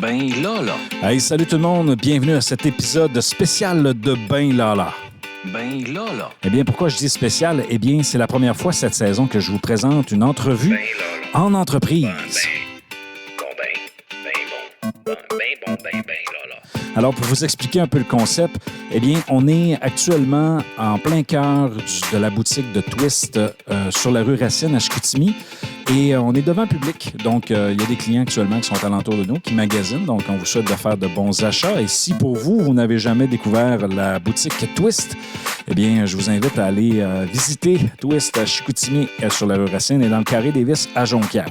Ben Lala. Hey, salut tout le monde, bienvenue à cet épisode spécial de Ben Lala. Ben Lala. Eh bien, pourquoi je dis spécial? Eh bien, c'est la première fois cette saison que je vous présente une entrevue Ben Lala. en entreprise. Ben Lala. Alors, pour vous expliquer un peu le concept, eh bien, on est actuellement en plein cœur de la boutique de Twist sur la rue Racine à Chicoutimi. Et on est devant public. Donc, il y a des clients actuellement qui sont alentour de nous, qui magasinent. Donc, on vous souhaite de faire de bons achats. Et si pour vous, vous n'avez jamais découvert la boutique Twist, eh bien, je vous invite à aller visiter Twist à Chicoutimi sur la rue Racine et dans le Carré des Vices à Jonquière.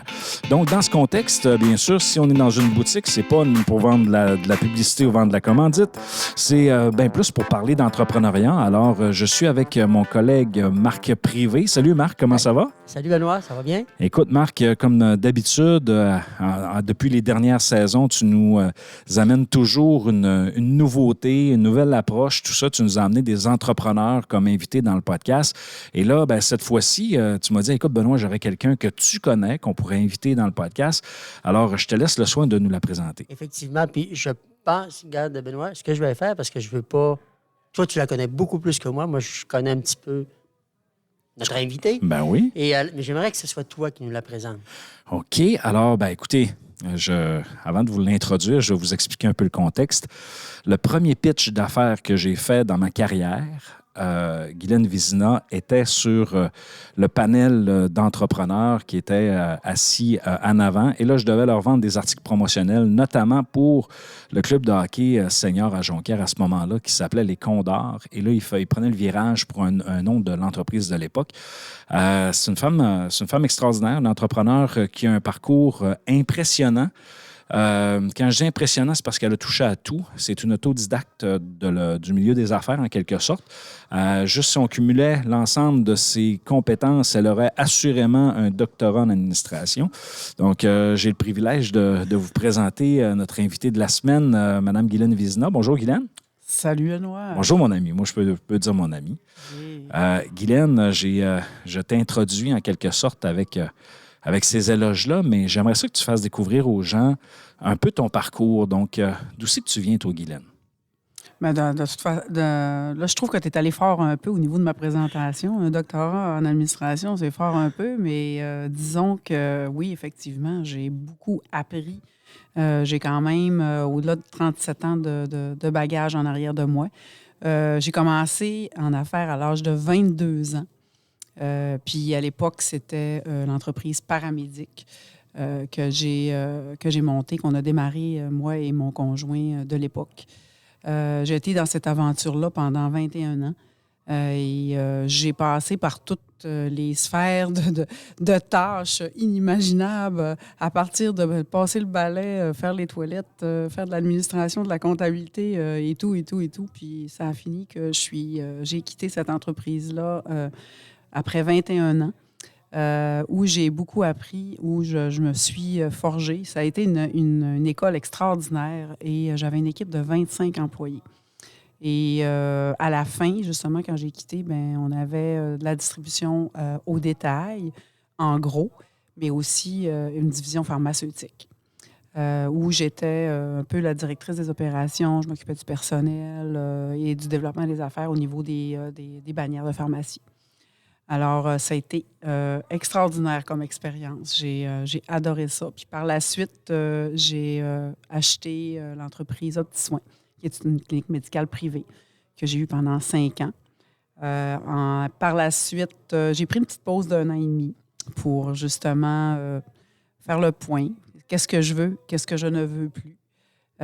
Donc, dans ce contexte, bien sûr, si on est dans une boutique, c'est pas pour vendre de la publicité ou vendre de la commandite. C'est bien plus pour parler d'entrepreneuriat. Alors, je suis avec mon collègue Marc Privé. Salut Marc, comment ça va? Salut Benoît, ça va bien? Écoute, Marc, comme d'habitude, depuis les dernières saisons, tu nous amènes toujours une nouveauté, une nouvelle approche, tout ça. Tu nous as amené des entrepreneurs comme invités dans le podcast. Et là, ben, cette fois-ci, tu m'as dit, écoute, Benoît, j'aurais quelqu'un que tu connais, qu'on pourrait inviter dans le podcast. Alors, je te laisse le soin de nous la présenter. Effectivement, puis je pense, regarde Benoît, ce que je vais faire, parce que je veux pas... Toi, tu la connais beaucoup plus que moi. Moi, je connais un petit peu notre invité. Ben oui. Mais j'aimerais que ce soit toi qui nous la présente. OK. Alors, ben écoutez, avant de vous l'introduire, je vais vous expliquer un peu le contexte. Le premier pitch d'affaires que j'ai fait dans ma carrière, Guylaine Vizina était sur le panel d'entrepreneurs qui étaient assis en avant. Et là, je devais leur vendre des articles promotionnels, notamment pour le club de hockey senior à Jonquière à ce moment-là, qui s'appelait les Condors. Et là, il prenait le virage pour un nom de l'entreprise de l'époque. C'est une femme extraordinaire, une entrepreneur qui a un parcours impressionnant. Quand je dis impressionnant, c'est parce qu'elle a touché à tout. C'est une autodidacte du milieu des affaires, en quelque sorte. Juste si on cumulait l'ensemble de ses compétences, elle aurait assurément un doctorat en administration. Donc, j'ai le privilège de vous présenter notre invitée de la semaine, Mme Guylaine Vizina. Bonjour, Guylaine. Salut, Benoît. Bonjour, mon ami. Moi, je peux dire mon ami. Oui. Guylaine, je t'introduis en quelque sorte avec ces éloges-là, mais j'aimerais ça que tu fasses découvrir aux gens un peu ton parcours. Donc, d'où c'est que tu viens, toi, Guylaine? Mais là, je trouve que tu es allé fort un peu au niveau de ma présentation. Un doctorat en administration, c'est fort un peu, mais disons que oui, effectivement, j'ai beaucoup appris. J'ai quand même au-delà de 37 ans de bagages en arrière de moi. J'ai commencé en affaires à l'âge de 22 ans. Puis à l'époque, c'était l'entreprise Paramédic que j'ai montée, qu'on a démarré, moi et mon conjoint de l'époque. J'ai été dans cette aventure-là pendant 21 ans et j'ai passé par toutes les sphères de tâches inimaginables, à partir de passer le balai, faire les toilettes, faire de l'administration, de la comptabilité et tout. Puis ça a fini que j'ai quitté cette entreprise-là après 21 ans, où j'ai beaucoup appris, où je me suis forgée. Ça a été une école extraordinaire et j'avais une équipe de 25 employés. Et à la fin, justement, quand j'ai quitté, ben, on avait de la distribution au détail, en gros, mais aussi une division pharmaceutique, où j'étais un peu la directrice des opérations, je m'occupais du personnel et du développement des affaires au niveau des bannières de pharmacie. Alors, ça a été extraordinaire comme expérience. J'ai adoré ça. Puis par la suite, j'ai acheté l'entreprise OptiSoin, qui est une clinique médicale privée que j'ai eue pendant 5 ans. Par la suite, j'ai pris une petite pause d'1 an et demi pour justement faire le point. Qu'est-ce que je veux? Qu'est-ce que je ne veux plus?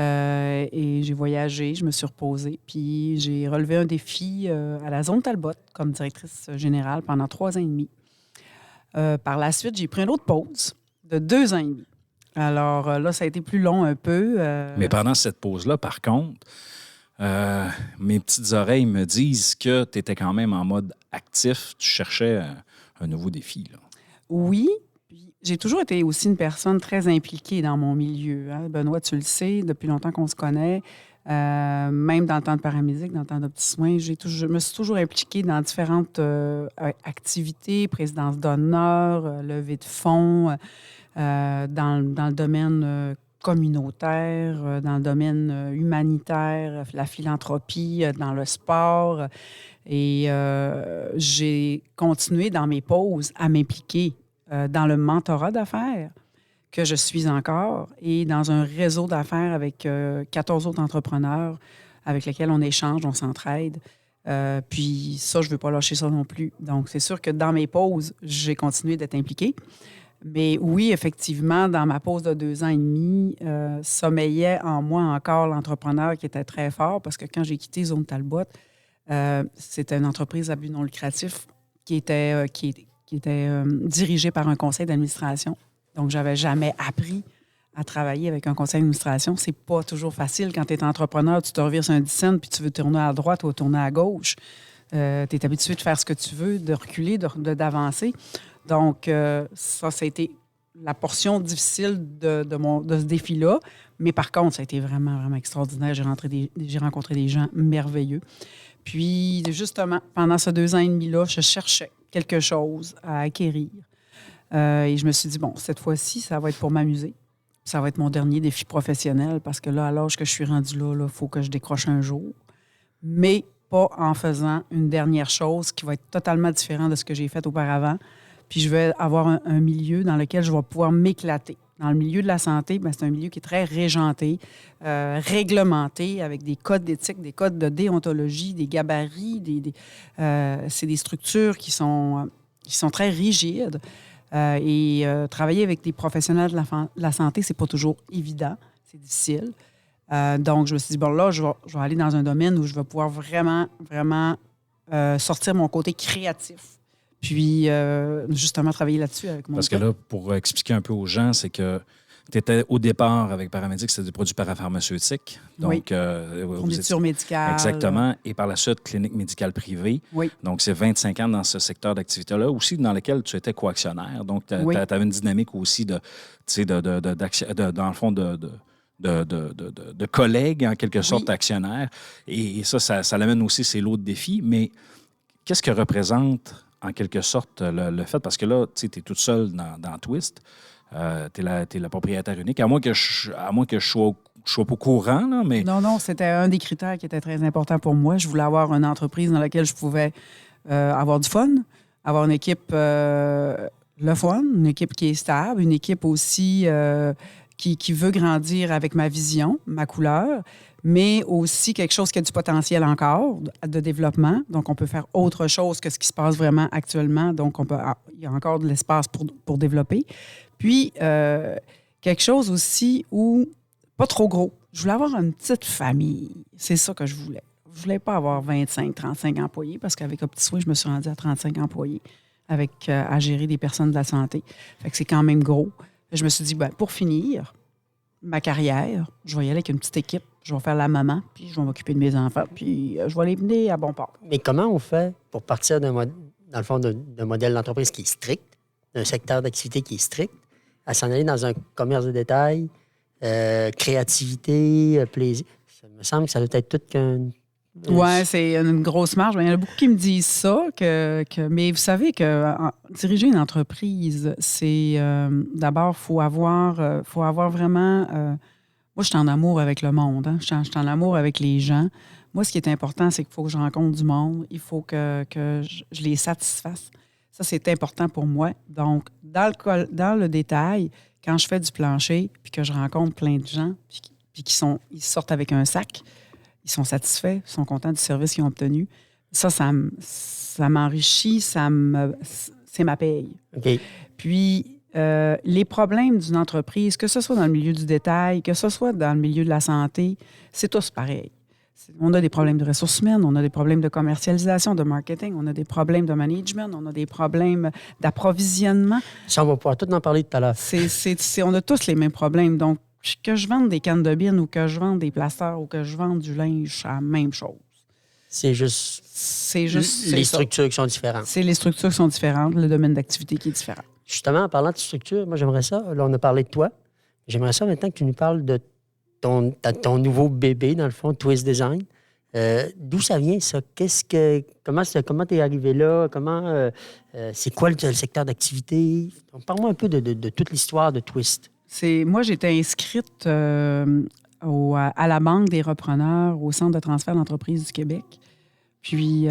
Et j'ai voyagé, je me suis reposée, puis j'ai relevé un défi à la zone Talbot comme directrice générale pendant 3 ans et demi. Par la suite, j'ai pris une autre pause de 2 ans et demi. Alors là, ça a été plus long un peu. Mais pendant cette pause-là, par contre, mes petites oreilles me disent que tu étais quand même en mode actif, tu cherchais un nouveau défi, là. Oui. J'ai toujours été aussi une personne très impliquée dans mon milieu. Hein. Benoît, tu le sais, depuis longtemps qu'on se connaît. Même dans le temps de paramédic, dans le temps d'OptiSoin, je me suis toujours impliquée dans différentes activités, présidence d'honneur, levée de fonds, dans le domaine communautaire, dans le domaine humanitaire, la philanthropie, dans le sport. Et j'ai continué dans mes pauses à m'impliquer dans le mentorat d'affaires que je suis encore et dans un réseau d'affaires avec 14 autres entrepreneurs avec lesquels on échange, on s'entraide. Puis ça, je ne veux pas lâcher ça non plus. Donc, c'est sûr que dans mes pauses, j'ai continué d'être impliquée. Mais oui, effectivement, dans ma pause de 2 ans et demi, sommeillait en moi encore l'entrepreneur qui était très fort parce que quand j'ai quitté Zone Talbot, c'était une entreprise à but non lucratif qui était dirigée par un conseil d'administration. Donc, je n'avais jamais appris à travailler avec un conseil d'administration. C'est pas toujours facile. Quand tu es entrepreneur, tu te revires sur un 10 cents puis tu veux tourner à droite ou tourner à gauche. Tu es habitué de faire ce que tu veux, de reculer, d'avancer. Donc, ça a été la portion difficile de ce défi-là. Mais par contre, ça a été vraiment, vraiment extraordinaire. J'ai rencontré des gens merveilleux. Puis, justement, pendant ces 2 ans et demi-là, je cherchais quelque chose à acquérir. Et je me suis dit, bon, cette fois-ci, ça va être pour m'amuser. Ça va être mon dernier défi professionnel parce que là, à l'âge que je suis rendue là, il faut que je décroche un jour. Mais pas en faisant une dernière chose qui va être totalement différente de ce que j'ai fait auparavant. Puis je vais avoir un milieu dans lequel je vais pouvoir m'éclater. Dans le milieu de la santé, bien, c'est un milieu qui est très régenté, réglementé, avec des codes d'éthique, des codes de déontologie, des gabarits. C'est des structures qui sont très rigides. Travailler avec des professionnels de la santé, c'est pas toujours évident. C'est difficile. Donc, je me suis dit, bon, là, je vais aller dans un domaine où je vais pouvoir vraiment, vraiment sortir mon côté créatif. Puis, justement, travailler là-dessus avec mon Parce que là, pour expliquer un peu aux gens, c'est que tu étais au départ avec Paramédic, c'était des produits parapharmaceutiques. Donc, fourniture médicale. Exactement. Et par la suite, clinique médicale privée. Oui. Donc, c'est 25 ans dans ce secteur d'activité-là, aussi dans lequel tu étais coactionnaire. Donc, tu avais une dynamique aussi dans le fond, de collègues, en quelque sorte, actionnaires. Et ça l'amène aussi ses lots de défis. Mais qu'est-ce que représente, en quelque sorte, le fait? Parce que là, tu es toute seule dans Twist. Tu es la propriétaire unique. À moins que je sois pas au courant, là, mais... Non, c'était un des critères qui était très important pour moi. Je voulais avoir une entreprise dans laquelle je pouvais avoir du fun, avoir une équipe le fun, une équipe qui est stable, une équipe aussi qui veut grandir avec ma vision, ma couleur, mais aussi quelque chose qui a du potentiel encore de développement. Donc, on peut faire autre chose que ce qui se passe vraiment actuellement. Donc, il y a encore de l'espace pour développer. Puis, quelque chose aussi où, pas trop gros. Je voulais avoir une petite famille. C'est ça que je voulais. Je voulais pas avoir 25, 35 employés parce qu'avec OptiSoin, je me suis rendue à 35 employés à gérer des personnes de la santé. Fait que c'est quand même gros. Je me suis dit, pour finir ma carrière, je vais y aller avec une petite équipe. Je vais faire la maman, puis je vais m'occuper de mes enfants, puis je vais les mener à bon port. Mais comment on fait pour partir dans le fond, d'un modèle d'entreprise qui est strict, d'un secteur d'activité qui est strict, à s'en aller dans un commerce de détail, créativité, plaisir? Ça me semble que ça doit être tout qu'un... Oui, c'est une grosse marge. Il y en a beaucoup qui me disent ça. Mais vous savez que diriger une entreprise, c'est d'abord, il faut avoir vraiment... moi, je suis en amour avec le monde. Hein? Je suis en amour avec les gens. Moi, ce qui est important, c'est qu'il faut que je rencontre du monde. Il faut que je les satisfasse. Ça, c'est important pour moi. Donc, dans le détail, quand je fais du plancher puis que je rencontre plein de gens puis ils sortent avec un sac, ils sont satisfaits, ils sont contents du service qu'ils ont obtenu. Ça m'enrichit, c'est ma paye. OK. Puis, les problèmes d'une entreprise, que ce soit dans le milieu du détail, que ce soit dans le milieu de la santé, c'est tous pareil. On a des problèmes de ressources humaines, on a des problèmes de commercialisation, de marketing, on a des problèmes de management, on a des problèmes d'approvisionnement. Ça, on va pouvoir tout en parler tout à l'heure. On a tous les mêmes problèmes. Donc, que je vende des cannes de bine ou que je vende des plasteurs ou que je vende du linge, c'est la même chose. C'est juste les structures qui sont différentes. C'est les structures qui sont différentes, le domaine d'activité qui est différent. Justement, en parlant de structure, moi, j'aimerais ça. Là, on a parlé de toi. J'aimerais ça maintenant que tu nous parles de ton nouveau bébé, dans le fond, Twist Design. D'où ça vient, ça? Comment t'es arrivé là? C'est quoi le secteur d'activité? Parle-moi un peu de toute l'histoire de Twist. Moi, j'étais inscrite à la Banque des repreneurs, au Centre de transfert d'entreprise du Québec. Puis,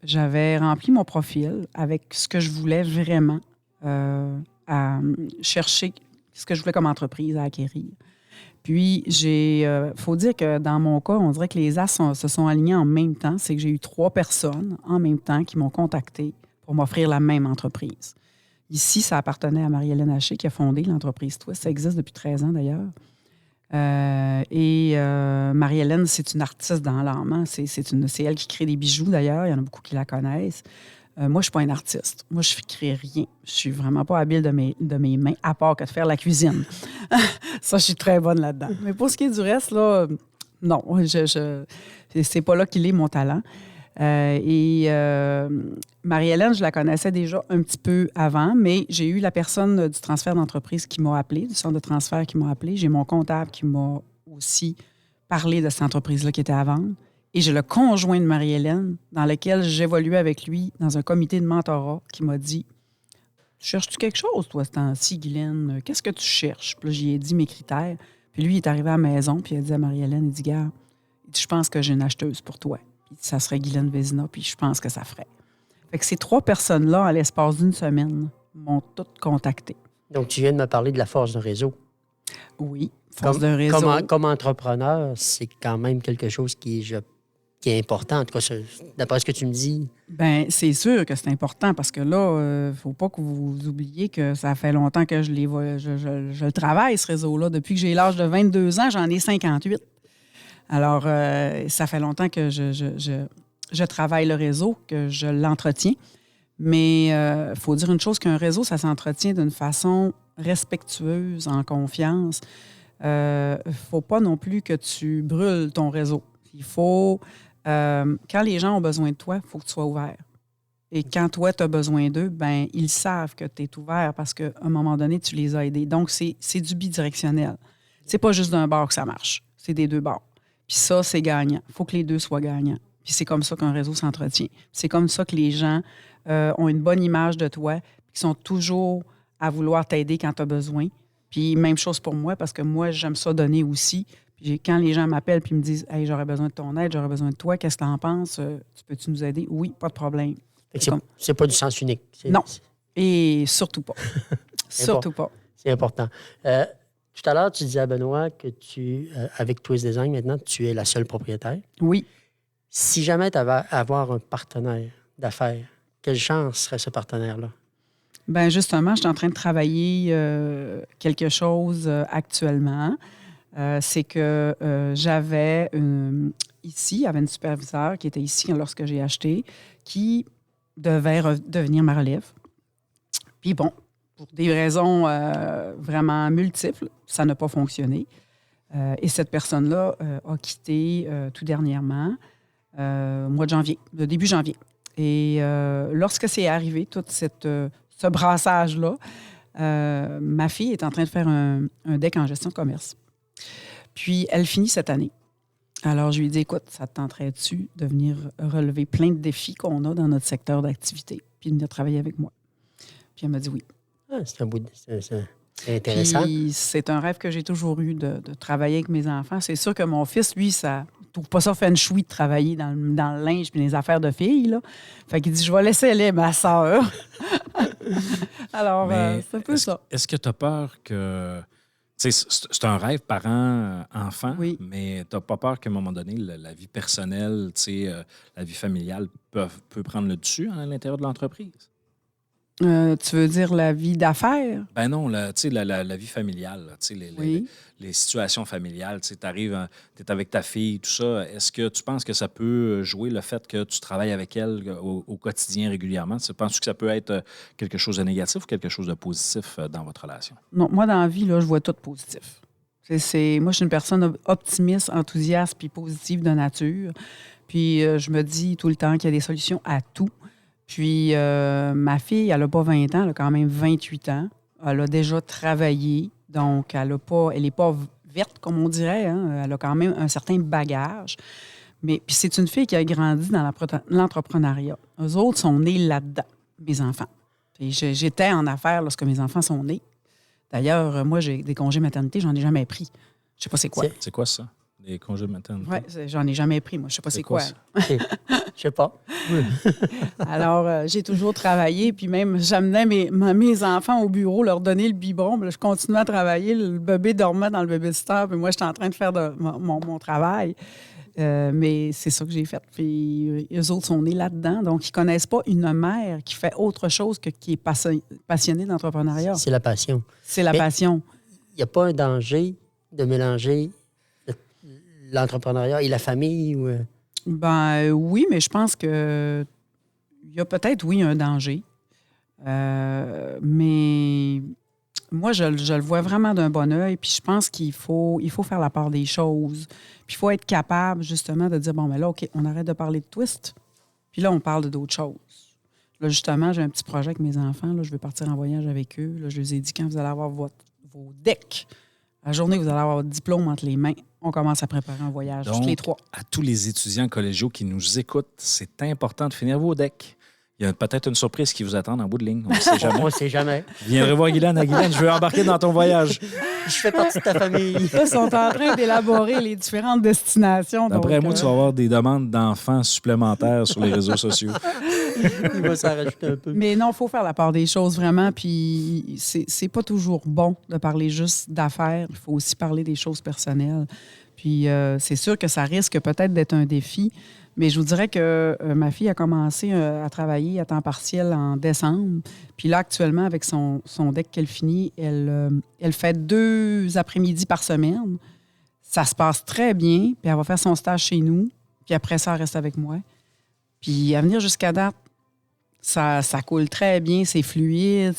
j'avais rempli mon profil avec ce que je voulais vraiment à chercher, ce que je voulais comme entreprise à acquérir. Puis, faut dire que dans mon cas, on dirait que les as se sont alignés en même temps. C'est que j'ai eu 3 personnes en même temps qui m'ont contacté pour m'offrir la même entreprise. Ici, ça appartenait à Marie-Hélène Haché qui a fondé l'entreprise Twist. Ça existe depuis 13 ans d'ailleurs. Marie-Hélène, c'est une artiste dans l'âme. Hein. C'est elle qui crée des bijoux d'ailleurs. Il y en a beaucoup qui la connaissent. Moi, je ne suis pas une artiste. Moi, je ne crée rien. Je suis vraiment pas habile de mes mains, à part que de faire la cuisine. Ça, je suis très bonne là-dedans. Mais pour ce qui est du reste, là, non. C'est pas là qu'il est mon talent. Marie-Hélène, je la connaissais déjà un petit peu avant, mais j'ai eu la personne du transfert d'entreprise qui m'a appelé, du centre de transfert qui m'a appelé. J'ai mon comptable qui m'a aussi parlé de cette entreprise-là qui était à vendre. Et j'ai le conjoint de Marie-Hélène, dans lequel j'évoluais avec lui dans un comité de mentorat, qui m'a dit « Cherches-tu quelque chose, toi, ce temps-ci, Guylaine? Qu'est-ce que tu cherches? » Puis là, j'y ai dit mes critères. Puis lui, il est arrivé à la maison, puis il a dit à Marie-Hélène, il dit « Gars, je pense que j'ai une acheteuse pour toi. » Puis ça serait Guylaine Vézina, puis je pense que ça ferait. Fait que ces 3 personnes-là, à l'espace d'une semaine, m'ont toutes contacté. Donc, tu viens de me parler de la force de réseau. Oui, force de réseau. Comme entrepreneur, c'est quand même quelque chose qui est important. En tout cas, d'après ce que tu me dis. Bien, c'est sûr que c'est important parce que là, il ne faut pas que vous oubliez que ça fait longtemps que je le travaille, ce réseau-là. Depuis que j'ai l'âge de 22 ans, j'en ai 58. Alors, ça fait longtemps que je travaille le réseau, que je l'entretiens. Mais il faut dire une chose, qu'un réseau, ça s'entretient d'une façon respectueuse, en confiance. Il ne faut pas non plus que tu brûles ton réseau. Il faut... quand les gens ont besoin de toi, il faut que tu sois ouvert. Et quand toi, tu as besoin d'eux, bien, ils savent que tu es ouvert parce qu'à un moment donné, tu les as aidés. Donc, c'est du bidirectionnel. C'est pas juste d'un bord que ça marche. C'est des 2 bords. Puis ça, c'est gagnant. Il faut que les 2 soient gagnants. Puis c'est comme ça qu'un réseau s'entretient. C'est comme ça que les gens ont une bonne image de toi, qui sont toujours à vouloir t'aider quand tu as besoin. Puis même chose pour moi, parce que moi, j'aime ça donner aussi. Puis quand les gens m'appellent et me disent « Hey, j'aurais besoin de ton aide, j'aurais besoin de toi, qu'est-ce que tu en penses? Tu peux-tu nous aider? » Oui, pas de problème. C'est pas du sens unique. Non, et surtout pas. Surtout pas. C'est important. Tout à l'heure, tu disais à Benoît que avec Twist Design, maintenant, tu es la seule propriétaire. Oui. Si jamais tu avais à avoir un partenaire d'affaires, quelle chance serait ce partenaire-là? Bien, justement, je suis en train de travailler quelque chose actuellement. C'est que j'avais ici, il y avait une superviseure qui était ici lorsque j'ai acheté, qui devait devenir ma relève. Puis bon, pour des raisons vraiment multiples, ça n'a pas fonctionné. Et cette personne-là a quitté tout dernièrement, au mois de janvier, le début janvier. Et lorsque c'est arrivé, tout ce brassage-là, ma fille est en train de faire un DEC en gestion de commerce. Puis, elle finit cette année. Alors, je lui ai dit, écoute, ça te tenterait-tu de venir relever plein de défis qu'on a dans notre secteur d'activité, puis de venir travailler avec moi? Puis, elle m'a dit oui. Ah, c'est intéressant. Puis, c'est un rêve que j'ai toujours eu de travailler avec mes enfants. C'est sûr que mon fils, lui, ça trouve pas ça fun chouï de travailler dans le linge puis les affaires de filles, là. Fait qu'il dit, je vais laisser aller ma sœur. Alors, c'est un peu ça. Est-ce que tu as peur que... C'est un rêve parent-enfant, oui. Mais tu n'as pas peur qu'à un moment donné, la vie personnelle, la vie familiale peut prendre le dessus à l'intérieur de l'entreprise? Tu veux dire la vie d'affaires? Ben non, la vie familiale, oui. les situations familiales. Tu arrives, tu es avec ta fille, tout ça. Est-ce que tu penses que ça peut jouer le fait que tu travailles avec elle au quotidien régulièrement? Penses-tu que ça peut être quelque chose de négatif ou quelque chose de positif dans votre relation? Non, moi, dans la vie, là, je vois tout positif. Moi, je suis une personne optimiste, enthousiaste puis positive de nature. Puis, je me dis tout le temps qu'il y a des solutions à tout. Puis, ma fille, elle n'a pas 20 ans, elle a quand même 28 ans. Elle a déjà travaillé, donc elle n'est pas verte, comme on dirait. Hein? Elle a quand même un certain bagage. Mais puis c'est une fille qui a grandi dans l'entrepreneuriat. Eux autres sont nés là-dedans, mes enfants. Et j'étais en affaires lorsque mes enfants sont nés. D'ailleurs, moi, j'ai des congés maternité, j'en ai jamais pris. Je sais pas c'est quoi. C'est quoi ça? Les congés de maternité? Oui, j'en ai jamais pris, moi. Je sais pas c'est quoi. ça? Je sais pas. Alors, j'ai toujours travaillé, puis même, j'amenais mes enfants au bureau, leur donner le biberon, puis là, je continuais à travailler. Le bébé dormait dans le baby-sitter, puis moi, j'étais en train de faire mon travail. Mais c'est ça que j'ai fait. Puis eux autres sont nés là-dedans, donc ils connaissent pas une mère qui fait autre chose que qui est passionnée d'entrepreneuriat. C'est la passion. C'est la Mais- passion. Il n'y a pas un danger de mélanger l'entrepreneuriat et la famille ou... Ben oui, mais je pense que il y a peut-être, oui, un danger. Mais moi, je le vois vraiment d'un bon œil. Puis je pense qu'il faut faire la part des choses. Puis il faut être capable, justement, de dire, bon, ben là, OK, on arrête de parler de twist. Puis là, on parle d'autres choses. Là, justement, j'ai un petit projet avec mes enfants. Là, je veux partir en voyage avec eux. Là, je les ai dit, quand vous allez avoir vos decks, la journée où vous allez avoir votre diplôme entre les mains, on commence à préparer un voyage, Donc, tous les trois. à tous les étudiants collégiaux qui nous écoutent, c'est important de finir vos decks. Il y a peut-être une surprise qui vous attend en bout de ligne. On ne sait jamais. On ne sait jamais. Viendrez voir Guylaine. Guylaine, je veux embarquer dans ton voyage. Je fais partie de ta famille. Là, ils sont en train d'élaborer les différentes destinations. D'après donc, moi, tu vas avoir des demandes d'enfants supplémentaires sur les réseaux sociaux. Il va s'en rajouter un peu. Mais non, il faut faire la part des choses, vraiment. Puis c'est pas toujours bon de parler juste d'affaires. Il faut aussi parler des choses personnelles. Puis c'est sûr que ça risque peut-être d'être un défi. Mais je vous dirais que ma fille a commencé à travailler à temps partiel en décembre. Puis là, actuellement, avec son deck qu'elle finit, elle fait 2 après-midi par semaine. Ça se passe très bien. Puis elle va faire son stage chez nous. Puis après ça, elle reste avec moi. Puis à venir jusqu'à date, ça coule très bien, c'est fluide,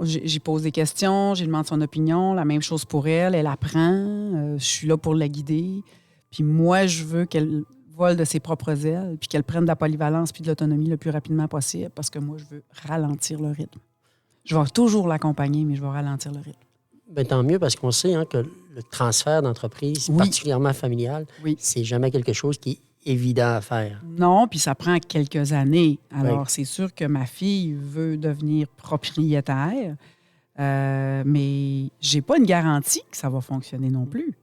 j'y pose des questions, j'y demande son opinion, la même chose pour elle, elle apprend, je suis là pour la guider. Puis moi, je veux qu'elle vole de ses propres ailes, puis qu'elle prenne de la polyvalence puis de l'autonomie le plus rapidement possible, parce que moi, je veux ralentir le rythme. Je vais toujours l'accompagner, mais je vais ralentir le rythme. Ben, tant mieux, parce qu'on sait que le transfert d'entreprise, Oui. particulièrement familial, Oui. c'est jamais quelque chose qui est évident à faire. Non, puis ça prend quelques années. Alors, Oui. c'est sûr que ma fille veut devenir propriétaire, mais j'ai pas une garantie que ça va fonctionner non plus.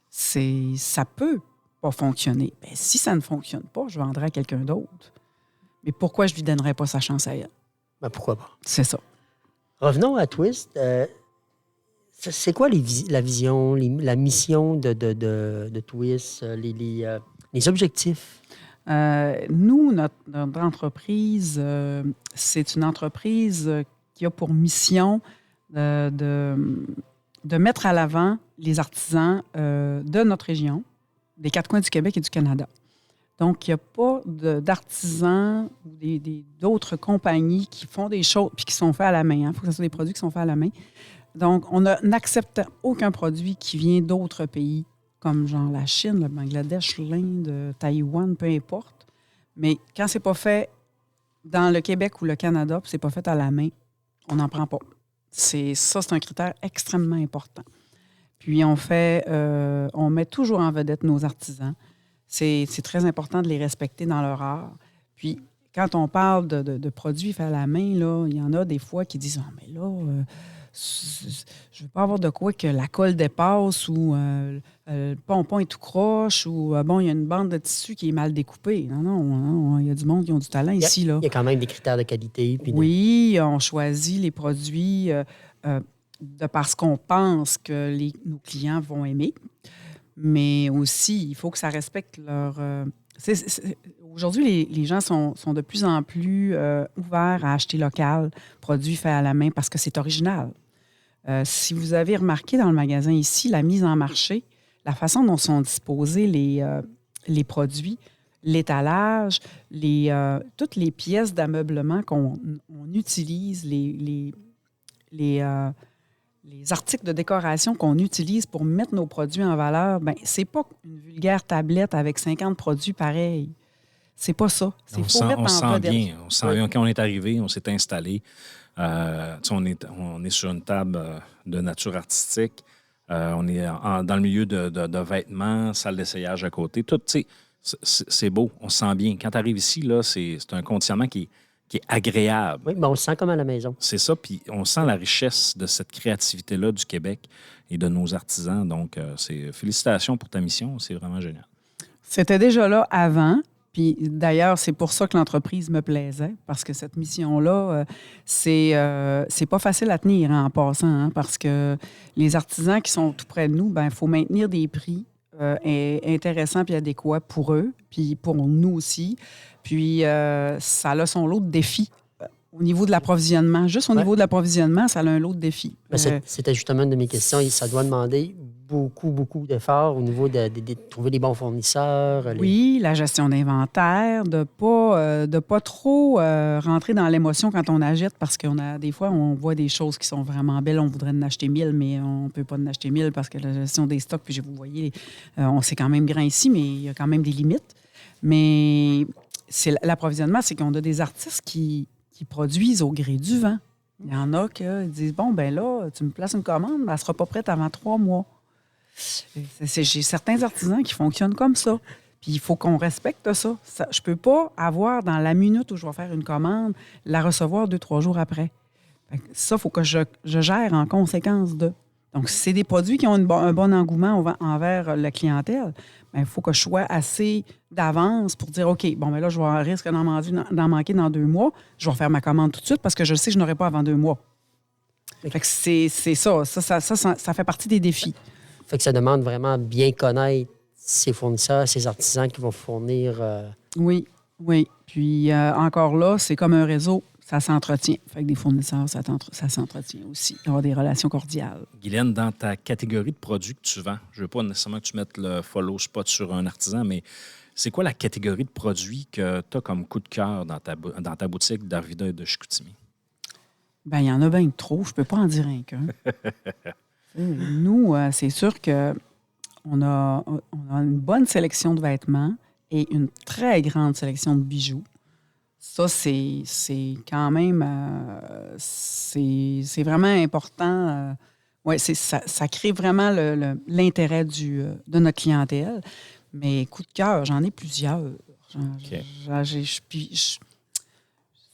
Ça peut pas fonctionner. Ben, si ça ne fonctionne pas, je vendrai à quelqu'un d'autre. Mais pourquoi je lui donnerais pas sa chance à elle? Ben, pourquoi pas? C'est ça. Revenons à Twist. C'est quoi la vision, la mission de Twist, les objectifs? Nous, notre entreprise, c'est une entreprise qui a pour mission de mettre à l'avant les artisans de notre région, des 4 coins du Québec et du Canada. Donc, il n'y a pas d'artisans ou d'autres compagnies qui font des choses puis qui sont faits à la main. Il faut que ce soit des produits qui sont faits à la main. Donc, on n'accepte aucun produit qui vient d'autres pays, comme genre la Chine, le Bangladesh, l'Inde, Taïwan, peu importe. Mais quand c'est pas fait dans le Québec ou le Canada, puis c'est pas fait à la main, on n'en prend pas. C'est un critère extrêmement important. Puis on met toujours en vedette nos artisans. C'est très important de les respecter dans leur art. Puis quand on parle de produits faits à la main, là, il y en a des fois qui disent « Ah, mais là, je veux pas avoir de quoi que la colle dépasse ou le pompon est tout croche ou bon, il y a une bande de tissu qui est mal découpée. » Non, il y a du monde qui ont du talent ici, là. Il y a quand même des critères de qualité. Puis Oui, on choisit les produits de parce qu'on pense que nos clients vont aimer, mais aussi, il faut que ça respecte leur... Aujourd'hui, les gens sont de plus en plus ouverts à acheter local, produits faits à la main, parce que c'est original. Si vous avez remarqué dans le magasin ici, la mise en marché, la façon dont sont disposés les produits, l'étalage, toutes les pièces d'ameublement qu'on utilise, les articles de décoration qu'on utilise pour mettre nos produits en valeur, bien, c'est pas une vulgaire tablette avec 50 produits pareils. C'est pas ça. On se sent bien. On se sent bien. Quand on est arrivé, on s'est installé. On est sur une table de nature artistique. On est dans le milieu de vêtements, salle d'essayage à côté. Tout, c'est beau. On se sent bien. Quand tu arrives ici, là, c'est un conditionnement qui qui est agréable. Oui, mais on se sent comme à la maison. C'est ça, puis on sent la richesse de cette créativité-là du Québec et de nos artisans. Donc, félicitations pour ta mission, c'est vraiment génial. C'était déjà là avant. Puis d'ailleurs, c'est pour ça que l'entreprise me plaisait, parce que cette mission-là, c'est pas facile à tenir en passant, hein, parce que les artisans qui sont tout près de nous, il faut maintenir des prix intéressants puis adéquats pour eux, puis pour nous aussi. Puis ça a son lot de défis. Au niveau de l'approvisionnement, juste au niveau de l'approvisionnement, ça a un lot de défis. C'était justement une de mes questions. Ça doit demander beaucoup d'efforts au niveau de trouver les bons fournisseurs. Oui, la gestion d'inventaire, de pas trop rentrer dans l'émotion quand on achète, parce qu'on a des fois, on voit des choses qui sont vraiment belles. On voudrait en acheter 1000, mais on ne peut pas en acheter 1000 parce que la gestion des stocks, puis vous voyez, on c'est quand même grand ici, mais il y a quand même des limites. Mais l'approvisionnement, c'est qu'on a des artistes qui produisent au gré du vent. Il y en a qui disent, bon, ben là, tu me places une commande, mais elle ne sera pas prête avant 3 mois. J'ai certains artisans qui fonctionnent comme ça. Puis il faut qu'on respecte ça. Je ne peux pas avoir, dans la minute où je vais faire une commande, la recevoir 2-3 jours après. Ça, il faut que je gère en conséquence de. Donc, si c'est des produits qui ont un bon engouement envers la clientèle, il faut que je sois assez d'avance pour dire, OK, bon, mais là, je vais avoir risque d'en manquer dans 2 mois. Je vais faire ma commande tout de suite parce que je sais que je n'aurai pas avant 2 mois. Fait que c'est ça. Ça fait partie des défis. Fait que ça demande vraiment bien connaître ses fournisseurs, ses artisans qui vont fournir. Oui. Puis encore là, c'est comme un réseau, ça s'entretient. Fait que des fournisseurs, ça s'entretient aussi. Avoir des relations cordiales. Guylaine, dans ta catégorie de produits que tu vends, je ne veux pas nécessairement que tu mettes le follow spot sur un artisan, mais c'est quoi la catégorie de produits que tu as comme coup de cœur dans ta boutique d'Arvida et de Chicoutimi? Bien, il y en a bien trop. Je ne peux pas en dire un qu'un. Nous, c'est sûr qu'on a une bonne sélection de vêtements et une très grande sélection de bijoux. Ça, c'est quand même... c'est vraiment important. Ça crée vraiment l'intérêt de notre clientèle. Mais coup de cœur, j'en ai plusieurs.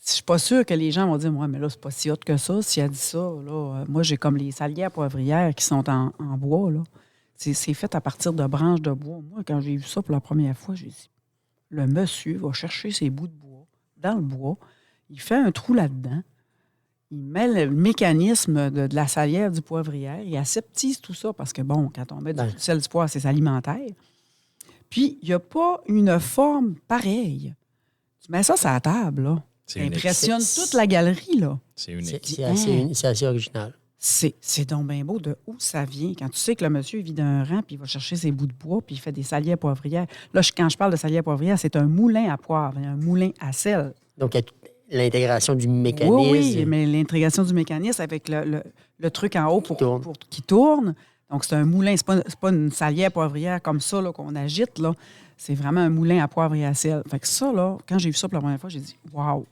Je suis pas sûre que les gens vont dire, moi, mais là, c'est pas si hot que ça. Si elle dit ça, là, moi, j'ai comme les salières poivrières qui sont en bois, là. C'est fait à partir de branches de bois. Moi, quand j'ai vu ça pour la première fois, j'ai dit, le monsieur va chercher ses bouts de bois dans le bois, il fait un trou là-dedans, il met le mécanisme de la salière du poivrière, il aseptise tout ça, parce que, bon, quand on met du sel du poivre, c'est alimentaire. Puis, il n'y a pas une forme pareille. Tu mets ça sur la table, là. Ça impressionne toute la galerie, là. C'est unique. C'est assez original. C'est donc bien beau de où ça vient. Quand tu sais que le monsieur il vit d'un rang, puis il va chercher ses bouts de bois, puis il fait des salières poivrières. Là, quand je parle de salières poivrières, c'est un moulin à poivre, un moulin à sel. Donc, il y a l'intégration du mécanisme. Oui, mais l'intégration du mécanisme avec le truc en haut qui tourne. Donc, c'est un moulin. C'est pas une salière poivrière comme ça là, qu'on agite, là. C'est vraiment un moulin à poivre et à sel. Fait que ça, là, quand j'ai vu ça pour la première fois, j'ai dit « Wow! »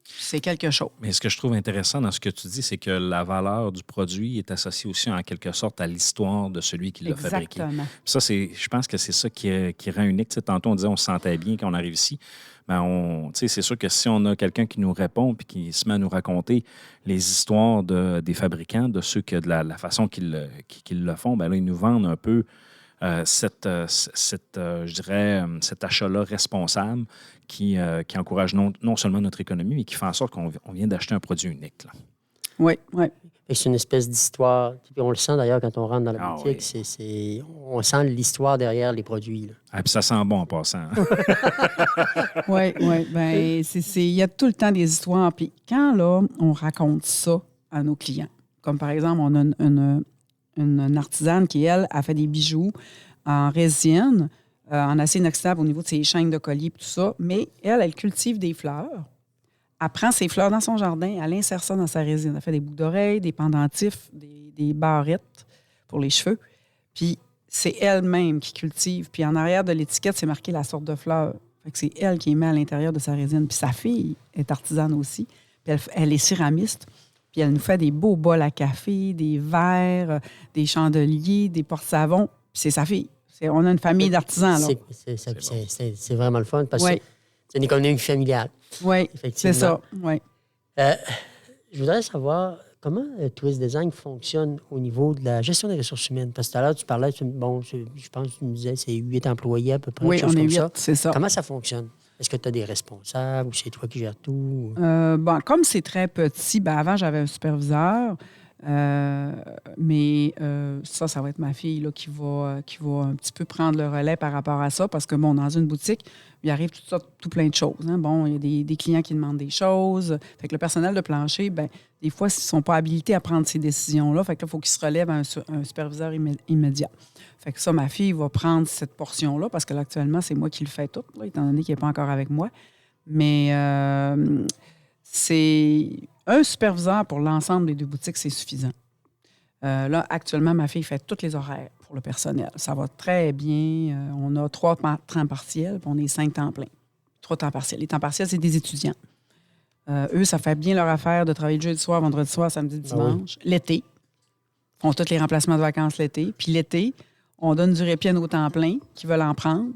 C'est quelque chose. Mais ce que je trouve intéressant dans ce que tu dis, c'est que la valeur du produit est associée aussi en quelque sorte à l'histoire de celui qui l'a fabriqué. Exactement. Ça, je pense que c'est ça qui rend unique. Tu sais, tantôt, on disait on se sentait bien quand on arrive ici. Ben c'est sûr que si on a quelqu'un qui nous répond et qui se met à nous raconter les histoires des fabricants, de ceux de la façon qu'ils le font, ben là, ils nous vendent un peu cet achat-là responsable qui encourage non seulement notre économie, mais qui fait en sorte qu'on vient d'acheter un produit unique. Là. Oui. C'est une espèce d'histoire. Puis on le sent d'ailleurs quand on rentre dans la boutique. Oui. On sent l'histoire derrière les produits. Ah, puis ça sent bon en passant. Hein? Oui. Ben, il y a tout le temps des histoires. Puis quand là, on raconte ça à nos clients, comme par exemple, on a une artisane qui, elle, a fait des bijoux en résine, en acier inoxydable au niveau de ses chaînes de collier et tout ça, mais elle cultive des fleurs. Elle prend ses fleurs dans son jardin, elle insère ça dans sa résine. Elle fait des boucles d'oreilles, des pendentifs, des barrettes pour les cheveux. Puis c'est elle-même qui cultive. Puis en arrière de l'étiquette, c'est marqué la sorte de fleur. Fait que c'est elle qui les met à l'intérieur de sa résine. Puis sa fille est artisane aussi. Puis elle est céramiste. Puis elle nous fait des beaux bols à café, des verres, des chandeliers, des porte-savons. Puis c'est sa fille. On a une famille d'artisans, là. C'est vraiment le fun parce que C'est une économie familiale, Oui, effectivement. c'est ça. Oui. Je voudrais savoir comment Twist Design fonctionne au niveau de la gestion des ressources humaines. Parce que tout à l'heure, tu parlais, je pense que tu me disais, c'est 8 employés à peu près. Oui, quelque chose on est comme 8, ça. c'est ça. Comment ça fonctionne? Est-ce que tu as des responsables ou c'est toi qui gères tout? Bon, comme c'est très petit, avant, j'avais un superviseur, mais ça va être ma fille là, qui va un petit peu prendre le relais par rapport à ça, parce que, bon, dans une boutique, il arrive tout plein de choses. Hein. Bon, il y a des clients qui demandent des choses. Fait que le personnel de plancher, des fois, ils ne sont pas habilités à prendre ces décisions-là. Fait que là, il faut qu'ils se relèvent à un superviseur immédiat. Fait que ça, ma fille va prendre cette portion-là, parce que là, actuellement, c'est moi qui le fais tout, là, étant donné qu'il n'est pas encore avec moi. Mais c'est un superviseur pour l'ensemble des 2 boutiques, c'est suffisant. Là, actuellement, ma fille fait tous les horaires pour le personnel. Ça va très bien. On a 3 temps partiels, puis on est 5 temps pleins. 3 temps partiels. Les temps partiels, c'est des étudiants. Eux, ça fait bien leur affaire de travailler le jeudi soir, vendredi soir, samedi, dimanche. Oui. L'été, ils font tous les remplacements de vacances l'été. Puis l'été, on donne du répit à nos temps pleins qui veulent en prendre.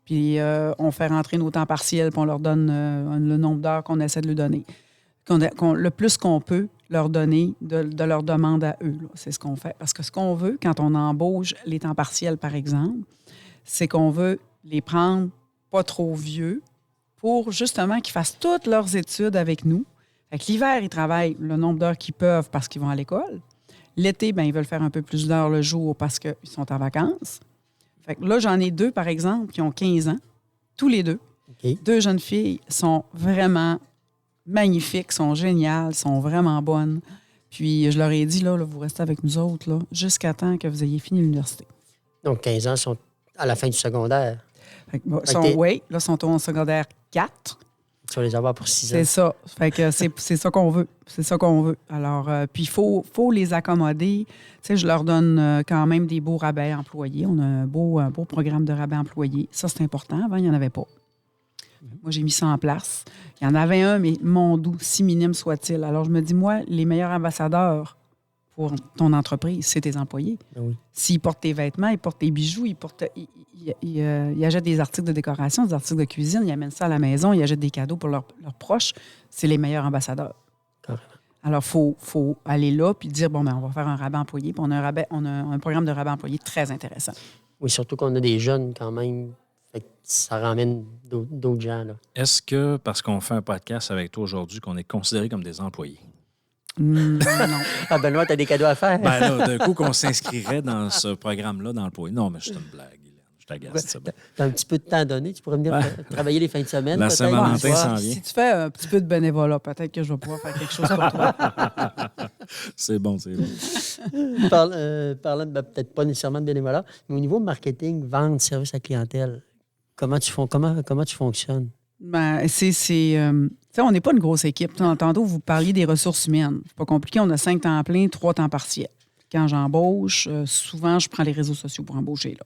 Puis on fait rentrer nos temps partiels, puis on leur donne le nombre d'heures qu'on essaie de leur donner. Le plus qu'on peut leur donner de leur demande à eux. Là. C'est ce qu'on fait. Parce que ce qu'on veut, quand on embauche les temps partiels, par exemple, c'est qu'on veut les prendre pas trop vieux pour justement qu'ils fassent toutes leurs études avec nous. Fait que l'hiver, ils travaillent le nombre d'heures qu'ils peuvent parce qu'ils vont à l'école. L'été, ils veulent faire un peu plus d'heures le jour parce qu'ils sont en vacances. Fait que là, j'en ai 2, par exemple, qui ont 15 ans, tous les 2. OK. 2 jeunes filles sont vraiment magnifiques, sont géniales, sont vraiment bonnes. Puis je leur ai dit, là, vous restez avec nous autres là, jusqu'à temps que vous ayez fini l'université. Donc, 15 ans sont à la fin du secondaire. Fait que, t'es- là, sont au secondaire 4. Tu vas les avoir pour 6 ans. C'est ça. Fait que c'est ça qu'on veut. C'est ça qu'on veut. Alors, puis il faut les accommoder. Tu sais, je leur donne quand même des beaux rabais employés. On a un beau programme de rabais employés. Ça, c'est important. Avant, il n'y en avait pas. Moi, j'ai mis ça en place. Il y en avait un, mais mon doux, si minime soit-il. Alors, je me dis, moi, les meilleurs ambassadeurs pour ton entreprise, c'est tes employés. Ben oui. S'ils portent tes vêtements, ils portent tes bijoux, ils achètent des articles de décoration, des articles de cuisine, ils amènent ça à la maison, ils achètent des cadeaux pour leurs proches. C'est les meilleurs ambassadeurs. Carrément. Alors, il faut aller là puis dire, on va faire un rabais employé. Puis on a un programme de rabais employé très intéressant. Oui, surtout qu'on a des jeunes quand même. Fait que ça ramène d'autres gens. Là. Est-ce que, parce qu'on fait un podcast avec toi aujourd'hui, qu'on est considérés comme des employés? Non. Ah, Benoît, t'as des cadeaux à faire? Ben là, d'un coup, qu'on s'inscrirait dans ce programme-là d'employés. Non, mais c'est une blague, Guylaine. Je t'agace, c'est bon. T'as un petit peu de temps à donner. Tu pourrais venir travailler les fins de semaine. La peut-être. Saint-Valentin Ouais. s'en vient. Si tu fais un petit peu de bénévolat, peut-être que je vais pouvoir faire quelque chose pour toi. C'est bon, c'est bon. Parlant peut-être pas nécessairement de bénévolat, mais au niveau marketing, vente, service à clientèle, comment tu fonctionnes? Tu sais, on n'est pas une grosse équipe. Tantôt, vous parliez des ressources humaines. C'est pas compliqué. On a 5 temps pleins, 3 temps partiels. Quand j'embauche, souvent, je prends les réseaux sociaux pour embaucher. Là.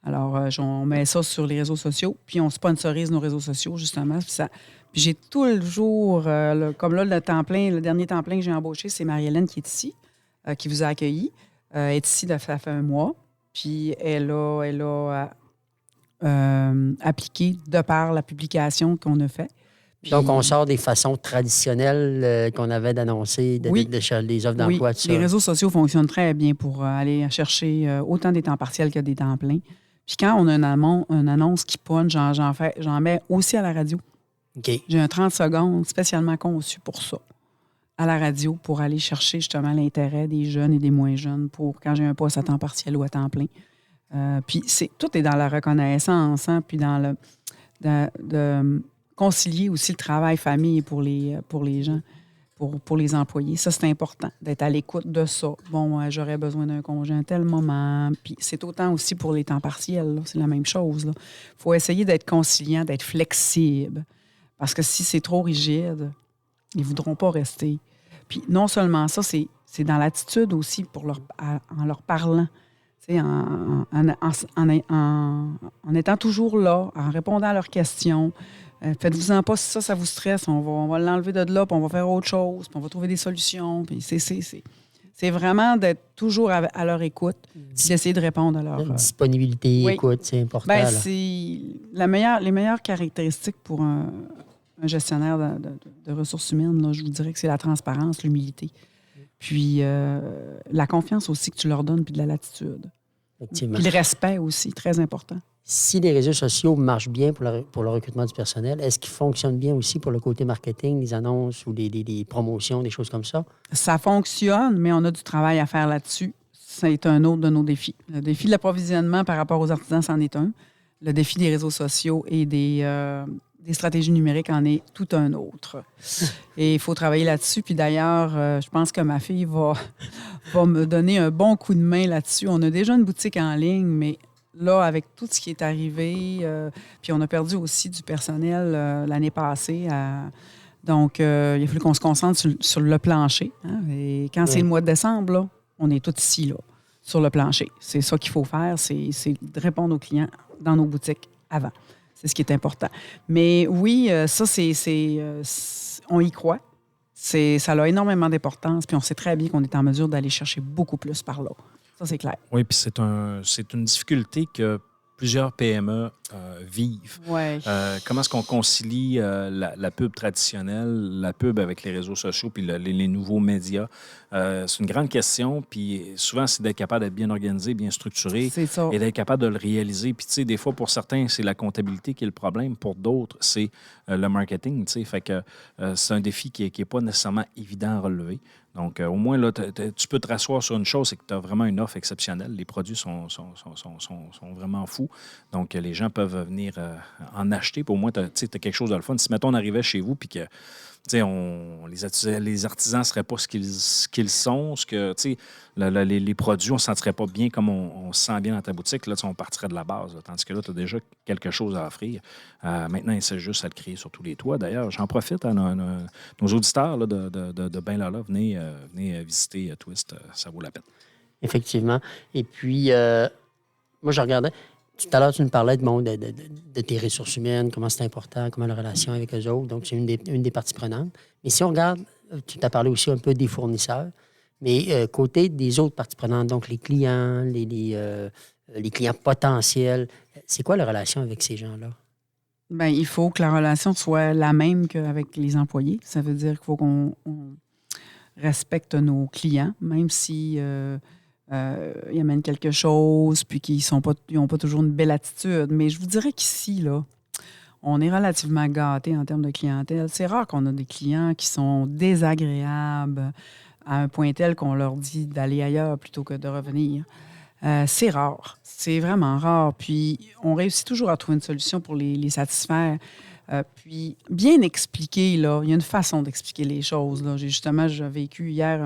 Alors, on met ça sur les réseaux sociaux, puis on sponsorise nos réseaux sociaux, justement. Puis j'ai toujours, comme là, le dernier temps plein que j'ai embauché, c'est Marie-Hélène qui est ici, qui vous a accueilli. Elle est ici, ça fait un mois. Puis elle a appliqué de par la publication qu'on a faite. Puis, Donc, on sort des façons traditionnelles qu'on avait d'annoncer des offres d'emploi, tout ça. Les réseaux sociaux fonctionnent très bien pour aller chercher autant des temps partiels que des temps pleins. Puis quand on a une annonce qui pogne, j'en mets aussi à la radio. OK. J'ai un 30 secondes spécialement conçu pour ça, à la radio, pour aller chercher justement l'intérêt des jeunes et des moins jeunes pour quand j'ai un poste à temps partiel ou à temps plein. Puis tout est dans la reconnaissance, hein, puis dans de concilier aussi le travail-famille pour les gens, pour les employés. Ça, c'est important, d'être à l'écoute de ça. Bon, j'aurais besoin d'un congé à tel moment. Puis c'est autant aussi pour les temps partiels, là. C'est la même chose. Il faut essayer d'être conciliant, d'être flexible. Parce que si c'est trop rigide, ils ne voudront pas rester. Puis non seulement ça, c'est dans l'attitude aussi en leur parlant. En étant toujours là, en répondant à leurs questions. Faites-vous-en pas si ça vous stresse, on va l'enlever de là, puis on va faire autre chose, puis on va trouver des solutions. Puis c'est C'est vraiment d'être toujours à leur écoute, puis d'essayer de répondre à leur... Disponibilité, oui. écoute, c'est important. Ben, là. c'est les meilleures caractéristiques pour un gestionnaire de ressources humaines, là, je vous dirais que c'est la transparence, l'humilité. Puis la confiance aussi que tu leur donnes, puis de la latitude. Effectivement. Puis le respect aussi, très important. Si les réseaux sociaux marchent bien pour le recrutement du personnel, est-ce qu'ils fonctionnent bien aussi pour le côté marketing, les annonces ou les promotions, des choses comme ça? Ça fonctionne, mais on a du travail à faire là-dessus. C'est un autre de nos défis. Le défi de l'approvisionnement par rapport aux artisans, c'en est un. Le défi des réseaux sociaux et des stratégies numériques en est tout un autre. Et il faut travailler là-dessus. Puis d'ailleurs, je pense que ma fille va me donner un bon coup de main là-dessus. On a déjà une boutique en ligne, mais là, avec tout ce qui est arrivé, puis on a perdu aussi du personnel l'année passée. Donc, il a fallu qu'on se concentre sur le plancher. Hein? Et quand c'est le mois de décembre, là, on est tous ici, là, sur le plancher. C'est ça qu'il faut faire, c'est de répondre aux clients dans nos boutiques avant. C'est ce qui est important. Mais oui, ça, on y croit. Ça a énormément d'importance, puis on sait très bien qu'on est en mesure d'aller chercher beaucoup plus par là. Ça, c'est clair. Oui, puis c'est une difficulté que plusieurs PME vivent. Ouais. Comment est-ce qu'on concilie la pub traditionnelle, la pub avec les réseaux sociaux puis les nouveaux médias? C'est une grande question, puis souvent, c'est d'être capable d'être bien organisé, bien structuré C'est ça. et d'être capable de le réaliser. Puis, tu sais, des fois, pour certains, c'est la comptabilité qui est le problème. Pour d'autres, c'est le marketing, tu sais. Fait que c'est un défi qui est pas nécessairement évident à relever. Donc, au moins, là, tu peux te rasseoir sur une chose, c'est que tu as vraiment une offre exceptionnelle. Les produits sont vraiment fous. Donc, les gens peuvent venir en acheter. Puis au moins, tu as quelque chose de le fun. Si, mettons, on arrivait chez vous puis que les artisans ne seraient pas ce qu'ils sont, les produits, on ne se sentirait pas bien comme on se sent bien dans ta boutique. Là, on partirait de la base. Là, tandis que là, tu as déjà quelque chose à offrir. Maintenant, c'est juste à le créer sur tous les toits. D'ailleurs, j'en profite à nos auditeurs là, de Ben Lala. Venez visiter Twist. Ça vaut la peine. Effectivement. Et puis, moi, je regardais. Tout à l'heure, tu nous parlais de tes ressources humaines, comment c'est important, comment la relation avec eux autres. Donc, c'est une des parties prenantes. Mais si on regarde, tu t'as parlé aussi un peu des fournisseurs, mais côté des autres parties prenantes, donc les clients, les clients potentiels, c'est quoi la relation avec ces gens-là? Bien, il faut que la relation soit la même qu'avec les employés. Ça veut dire qu'il faut qu'on respecte nos clients, même si... ils amènent quelque chose, puis qu'ils n'ont pas toujours une belle attitude. Mais je vous dirais qu'ici, là, on est relativement gâtés en termes de clientèle. C'est rare qu'on a des clients qui sont désagréables à un point tel qu'on leur dit d'aller ailleurs plutôt que de revenir. C'est rare. C'est vraiment rare. Puis, on réussit toujours à trouver une solution pour les satisfaire. Puis, bien expliquer, là, il y a une façon d'expliquer les choses. Là. J'ai vécu hier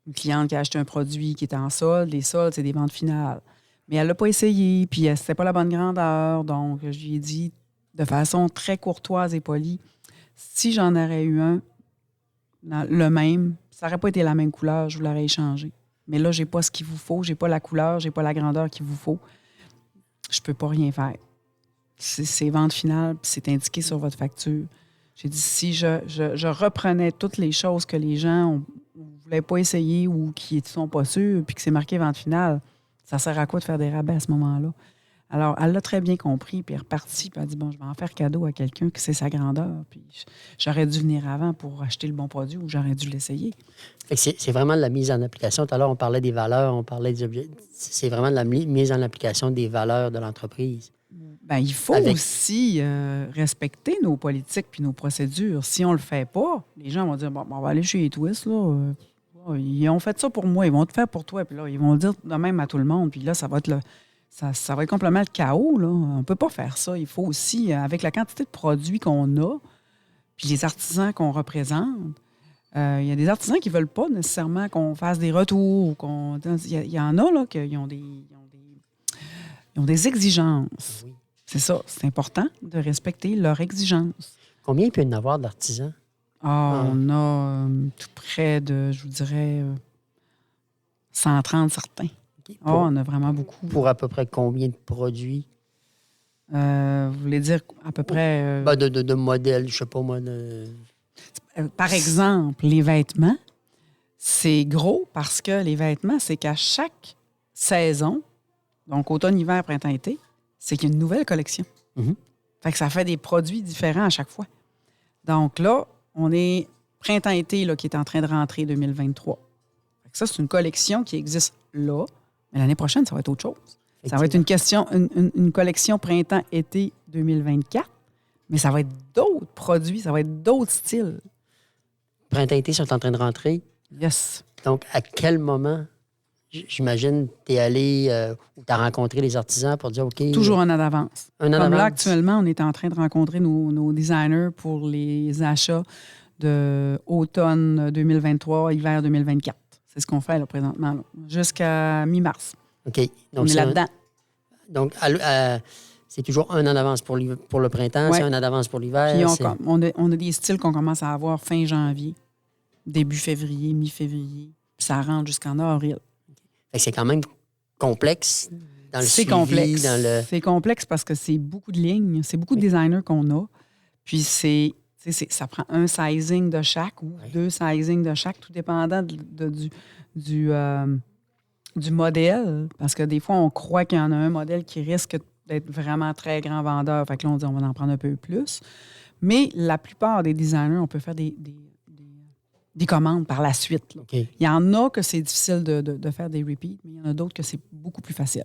une cliente qui a acheté un produit qui était en solde. Les soldes, c'est des ventes finales. Mais elle ne l'a pas essayé, puis c'était pas la bonne grandeur. Donc, je lui ai dit de façon très courtoise et polie, si j'en aurais eu un, le même, ça n'aurait pas été la même couleur, je vous l'aurais échangé. Mais là, je n'ai pas ce qu'il vous faut, je n'ai pas la couleur, je n'ai pas la grandeur qu'il vous faut. Je ne peux pas rien faire. C'est vente finale, puis c'est indiqué sur votre facture. J'ai dit, si je reprenais toutes les choses que les gens ne voulaient pas essayer ou qui ne sont pas sûrs, puis que c'est marqué vente finale, ça sert à quoi de faire des rabais à ce moment-là? Alors, elle l'a très bien compris, puis elle est repartie, puis elle a dit, bon, je vais en faire cadeau à quelqu'un qui sait sa grandeur, puis j'aurais dû venir avant pour acheter le bon produit ou j'aurais dû l'essayer. C'est vraiment de la mise en application. Tout à l'heure, on parlait des valeurs, on parlait des objectifs. C'est vraiment de la mise en application des valeurs de l'entreprise. Bien, il faut aussi respecter nos politiques puis nos procédures. Si on le fait pas, les gens vont dire, bon, on va aller chez les Twist, là. Ils ont fait ça pour moi, ils vont le faire pour toi, puis là, ils vont le dire de même à tout le monde, puis là, ça va être ça va être complètement le chaos, là. On ne peut pas faire ça. Il faut aussi, avec la quantité de produits qu'on a, puis les artisans qu'on représente, il y a des artisans qui ne veulent pas nécessairement qu'on fasse des retours. Il y en a là, qui ont des exigences. Oui. C'est ça. C'est important de respecter leurs exigences. Combien il peut y en avoir d'artisans? On a tout près de, je vous dirais, 130 certains. Okay. On a vraiment beaucoup. Pour à peu près combien de produits? Vous voulez dire à peu près... De modèles, je ne sais pas moi. Par exemple, les vêtements, C'est gros parce que les vêtements, c'est qu'à chaque saison, donc automne, hiver, printemps, été, c'est qu'il y a une nouvelle collection. Mhm. Fait que ça fait des produits différents à chaque fois. Donc là, on est printemps-été là, qui est en train de rentrer 2023. Fait que ça, c'est une collection qui existe là, mais l'année prochaine, ça va être autre chose. Ça va être une collection printemps-été 2024, mais ça va être d'autres produits, ça va être d'autres styles. Printemps-été sont en train de rentrer. Yes. Donc, à quel moment, j'imagine, tu es allé ou tu as rencontré les artisans pour dire, OK... Toujours un an d'avance. Un an Comme là, d'avance. actuellement, on est en train de rencontrer nos designers pour les achats de automne 2023, hiver 2024. C'est ce qu'on fait là, présentement, là, jusqu'à mi-mars. OK. Donc, On est là-dedans. Donc, c'est toujours un an d'avance pour le printemps, Ouais. c'est un an d'avance pour l'hiver. Puis on a des styles qu'on commence à avoir fin janvier, début février, mi-février. Puis ça rentre jusqu'en avril. Fait que c'est quand même complexe dans le C'est suivi, complexe. dans le... C'est complexe parce que c'est beaucoup de lignes, c'est beaucoup de designers qu'on a. Puis ça prend un sizing de chaque ou deux sizings de chaque, tout dépendant du modèle. Parce que des fois, on croit qu'il y en a un modèle qui risque d'être vraiment très grand vendeur. Fait que là, on dit on va en prendre un peu plus. Mais la plupart des designers, on peut faire des commandes par la suite. Là. OK. Il y en a que c'est difficile de faire des repeats, mais il y en a d'autres que c'est beaucoup plus facile.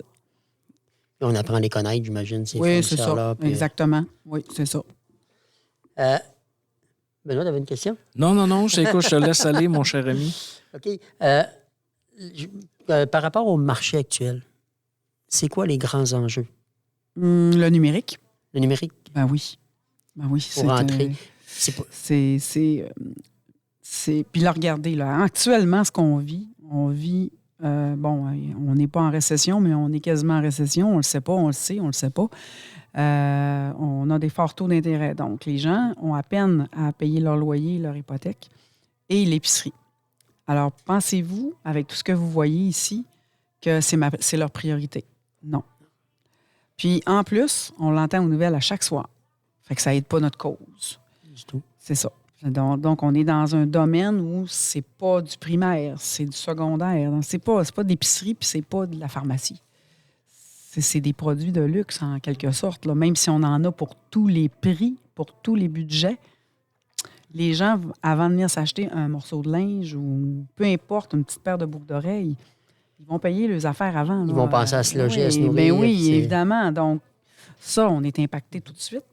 Là, on apprend à les connaître, j'imagine, ces Oui, c'est ça. fournisseurs-là. Puis, Exactement. Oui, c'est ça. Benoît, tu avais une question? Non, je te laisse aller, mon cher ami. OK. Par rapport au marché actuel, c'est quoi les grands enjeux? Le numérique, Le numérique ben oui. pour rentrer. C'est pas... Puis là, regardez, là, actuellement, ce qu'on vit, on n'est pas en récession, mais on est quasiment en récession. On le sait pas, on le sait, on le sait pas. On a des forts taux d'intérêt. Donc, les gens ont à peine à payer leur loyer, leur hypothèque et l'épicerie. Alors, pensez-vous, avec tout ce que vous voyez ici, que c'est leur priorité? Non. Puis, en plus, on l'entend aux nouvelles à chaque soir. Fait que ça aide pas notre cause. du tout. C'est ça. Donc, on est dans un domaine où c'est pas du primaire, c'est du secondaire. Donc, c'est pas de l'épicerie puis c'est pas de la pharmacie. C'est des produits de luxe, en quelque sorte. Là. Même si on en a pour tous les prix, pour tous les budgets, les gens, avant de venir s'acheter un morceau de linge ou peu importe, une petite paire de boucles d'oreilles, ils vont payer leurs affaires avant. Ils là. vont penser à se loger, à se nourrir. Ben oui, c'est- évidemment. Donc, ça, on est impacté tout de suite.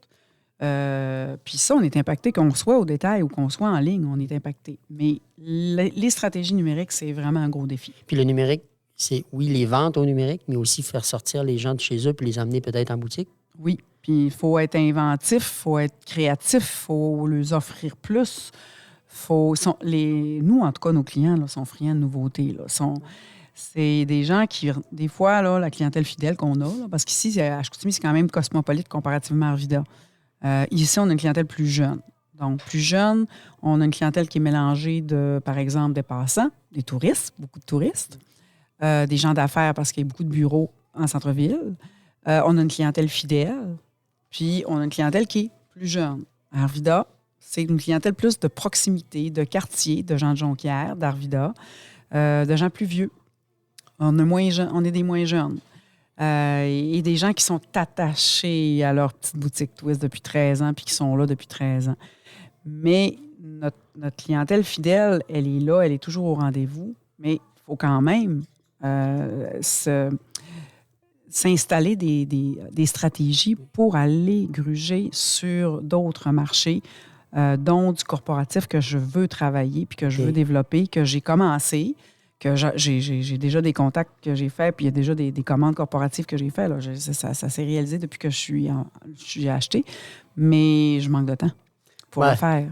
Puis ça, on est impacté, qu'on soit au détail ou qu'on soit en ligne, on est impacté. Mais les stratégies numériques, c'est vraiment un gros défi. Puis le numérique, c'est, oui, les ventes au numérique, mais aussi faire sortir les gens de chez eux puis les emmener peut-être en boutique. Oui. Puis il faut être inventif, il faut être créatif, il faut leur offrir plus. Nous, en tout cas, nos clients là, sont friands de nouveautés. Là, c'est des gens qui, des fois, là, la clientèle fidèle qu'on a, là, parce qu'ici, à Chicoutimi, c'est quand même cosmopolite comparativement à Arvida. Ici, on a une clientèle plus jeune. Donc, plus jeune, on a une clientèle qui est mélangée de, par exemple, des passants, des touristes, beaucoup de touristes, des gens d'affaires parce qu'il y a beaucoup de bureaux en centre-ville. On a une clientèle fidèle, puis on a une clientèle qui est plus jeune. À Arvida, c'est une clientèle plus de proximité, de quartier, de gens de Jonquière, d'Arvida, de gens plus vieux. On est des moins jeunes. Et des gens qui sont attachés à leur petite boutique Twist depuis 13 ans puis qui sont là depuis 13 ans. Mais notre clientèle fidèle, elle est là, elle est toujours au rendez-vous, mais il faut quand même s'installer des stratégies pour aller gruger sur d'autres marchés, dont du corporatif que je veux travailler puis que je veux développer, que j'ai commencé, que j'ai déjà des contacts que j'ai faits, puis il y a déjà des commandes corporatives que j'ai faites. Là. Ça s'est réalisé depuis que j'ai acheté, mais je manque de temps pour le faire.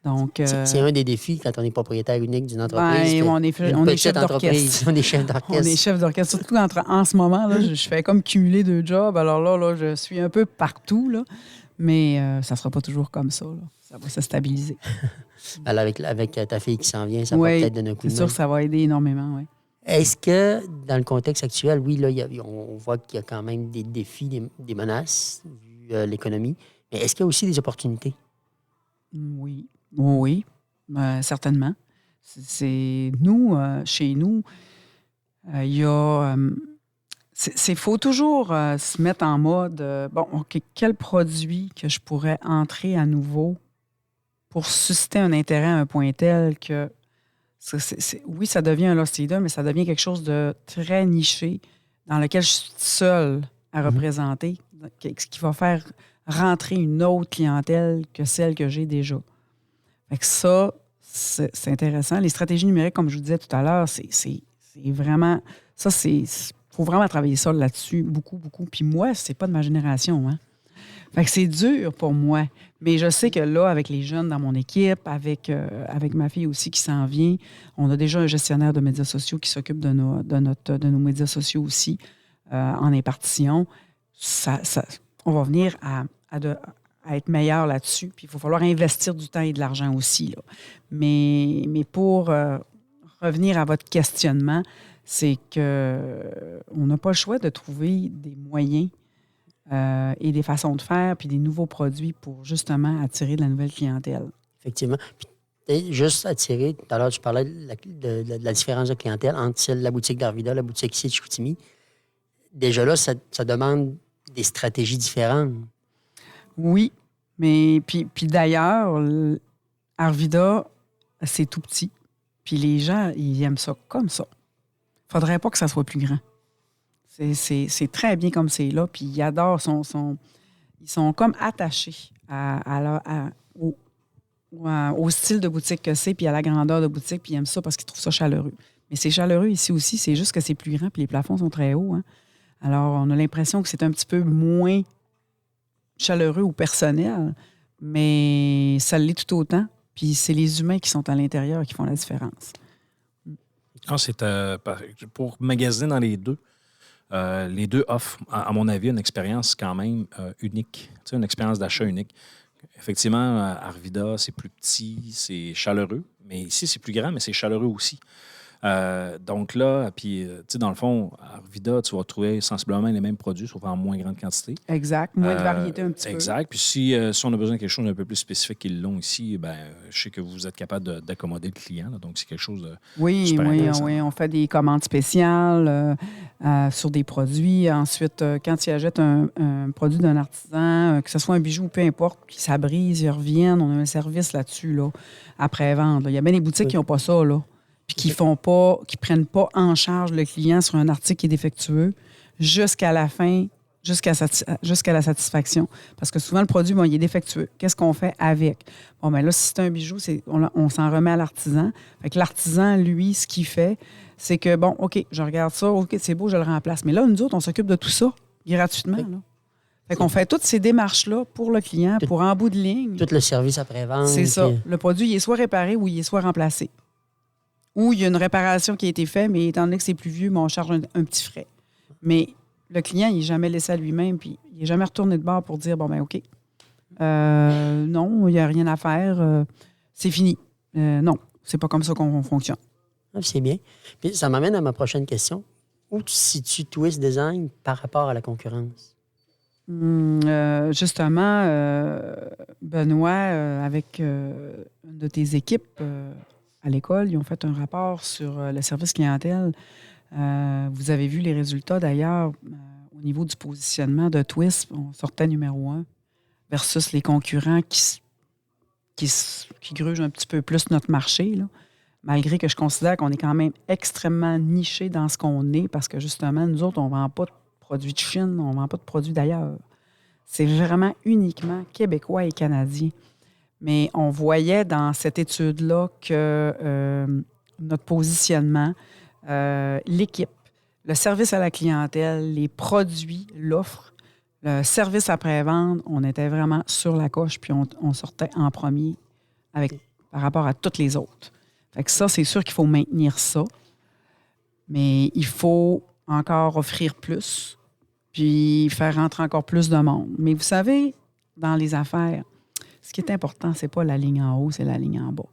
Donc, c'est un des défis quand on est propriétaire unique d'une entreprise. on est chef d'orchestre. On est chef d'orchestre. On est chef d'orchestre. Surtout en ce moment, là, je fais comme cumuler 2 jobs. Alors là, je suis un peu partout, là, mais ça ne sera pas toujours comme ça. Là. Ça va se stabiliser. Alors, avec ta fille qui s'en vient, ça va peut-être donner un coup de main. C'est sûr que ça va aider énormément, oui. Est-ce que, dans le contexte actuel, oui, là, on voit qu'il y a quand même des défis, des menaces, vu l'économie, mais est-ce qu'il y a aussi des opportunités? Oui, certainement. C'est nous, chez nous, il y a... Il faut toujours se mettre en mode, bon, OK, quel produit que je pourrais entrer à nouveau pour susciter un intérêt à un point tel que, oui, ça devient un lost leader, mais ça devient quelque chose de très niché dans lequel je suis seule à représenter, ce qui va faire rentrer une autre clientèle que celle que j'ai déjà. Fait que ça, c'est intéressant. Les stratégies numériques, comme je vous disais tout à l'heure, c'est vraiment... Ça, faut vraiment travailler ça là-dessus, beaucoup, beaucoup. Puis moi, c'est pas de ma génération, hein. Fait que c'est dur pour moi. Mais je sais que là, avec les jeunes dans mon équipe, avec ma fille aussi qui s'en vient, on a déjà un gestionnaire de médias sociaux qui s'occupe de nos médias sociaux aussi en impartition. On va venir à être meilleur là-dessus. Puis il va falloir investir du temps et de l'argent aussi, là. Mais pour revenir à votre questionnement, c'est qu'on n'a pas le choix de trouver des moyens et des façons de faire, puis des nouveaux produits pour justement attirer de la nouvelle clientèle. Effectivement. Puis, juste attirer, tout à l'heure, tu parlais de la différence de clientèle entre la boutique d'Arvida, la boutique ici de Chicoutimi. Déjà là, ça demande des stratégies différentes. Oui, mais puis d'ailleurs, Arvida, c'est tout petit. Puis les gens, ils aiment ça comme ça. Faudrait pas que ça soit plus grand. C'est très bien comme c'est là, puis ils adorent, ils sont comme attachés au style de boutique que c'est, puis à la grandeur de boutique, puis ils aiment ça parce qu'ils trouvent ça chaleureux. Mais c'est chaleureux ici aussi, c'est juste que c'est plus grand, puis les plafonds sont très hauts, hein. Alors, on a l'impression que c'est un petit peu moins chaleureux ou personnel, mais ça l'est tout autant, puis c'est les humains qui sont à l'intérieur qui font la différence. Ah, c'est pour magasiner dans les deux offrent, à mon avis, une expérience quand même unique. Tu sais, une expérience d'achat unique. Effectivement, Arvida, c'est plus petit, c'est chaleureux. Mais ici, c'est plus grand, mais c'est chaleureux aussi. Donc là, puis, tu sais, dans le fond, à Arvida, tu vas trouver sensiblement les mêmes produits, sauf en moins grande quantité. Exact. Moins de variété un petit peu. Exact. Puis si on a besoin de quelque chose d'un peu plus spécifique qu'ils l'ont ici, ben je sais que vous êtes capable d'accommoder le client. Là, donc, c'est quelque chose de super intéressant. Oui. On fait des commandes spéciales sur des produits. Ensuite, quand ils achètent un produit d'un artisan, que ce soit un bijou ou peu importe, puis ça brise, ils reviennent, on a un service là-dessus, là, après-vente. Là. Il y a bien des boutiques qui n'ont pas ça, là. Puis qui prennent pas en charge le client sur un article qui est défectueux jusqu'à la fin, jusqu'à la satisfaction. Parce que souvent, le produit, bon, il est défectueux. Qu'est-ce qu'on fait avec? Bon, bien là, si c'est un bijou, on s'en remet à l'artisan. Fait que l'artisan, lui, ce qu'il fait, c'est que, bon, OK, je regarde ça, OK, c'est beau, je le remplace. Mais là, nous autres, on s'occupe de tout ça gratuitement, là. Fait qu'on fait toutes ces démarches-là pour le client, pour en bout de ligne. Tout le service après-vente. C'est ça. Puis... Le produit, il est soit réparé ou il est soit remplacé. Ou il y a une réparation qui a été faite, mais étant donné que c'est plus vieux, on charge un petit frais. Mais le client, il n'est jamais laissé à lui-même, puis il n'est jamais retourné de bord pour dire, bon, ben OK, non, il n'y a rien à faire, c'est fini. Non, c'est pas comme ça qu'on fonctionne. Ah, c'est bien. Puis ça m'amène à ma prochaine question. Où tu situes Twist Design par rapport à la concurrence? Justement, Benoît, avec une de tes équipes, à l'école, ils ont fait un rapport sur le service clientèle. Vous avez vu les résultats, d'ailleurs, au niveau du positionnement de Twist. On sortait numéro 1 versus les concurrents qui grugent un petit peu plus notre marché, là. Malgré que je considère qu'on est quand même extrêmement niché dans ce qu'on est, parce que, justement, nous autres, on ne vend pas de produits de Chine, on ne vend pas de produits d'ailleurs. C'est vraiment uniquement québécois et canadien. Mais on voyait dans cette étude-là que notre positionnement, l'équipe, le service à la clientèle, les produits, l'offre, le service après-vente, on était vraiment sur la coche, puis on sortait en premier par rapport à toutes les autres. Fait que ça, c'est sûr qu'il faut maintenir ça, mais il faut encore offrir plus, puis faire rentrer encore plus de monde. Mais vous savez, dans les affaires, ce qui est important, c'est pas la ligne en haut, c'est la ligne en bas.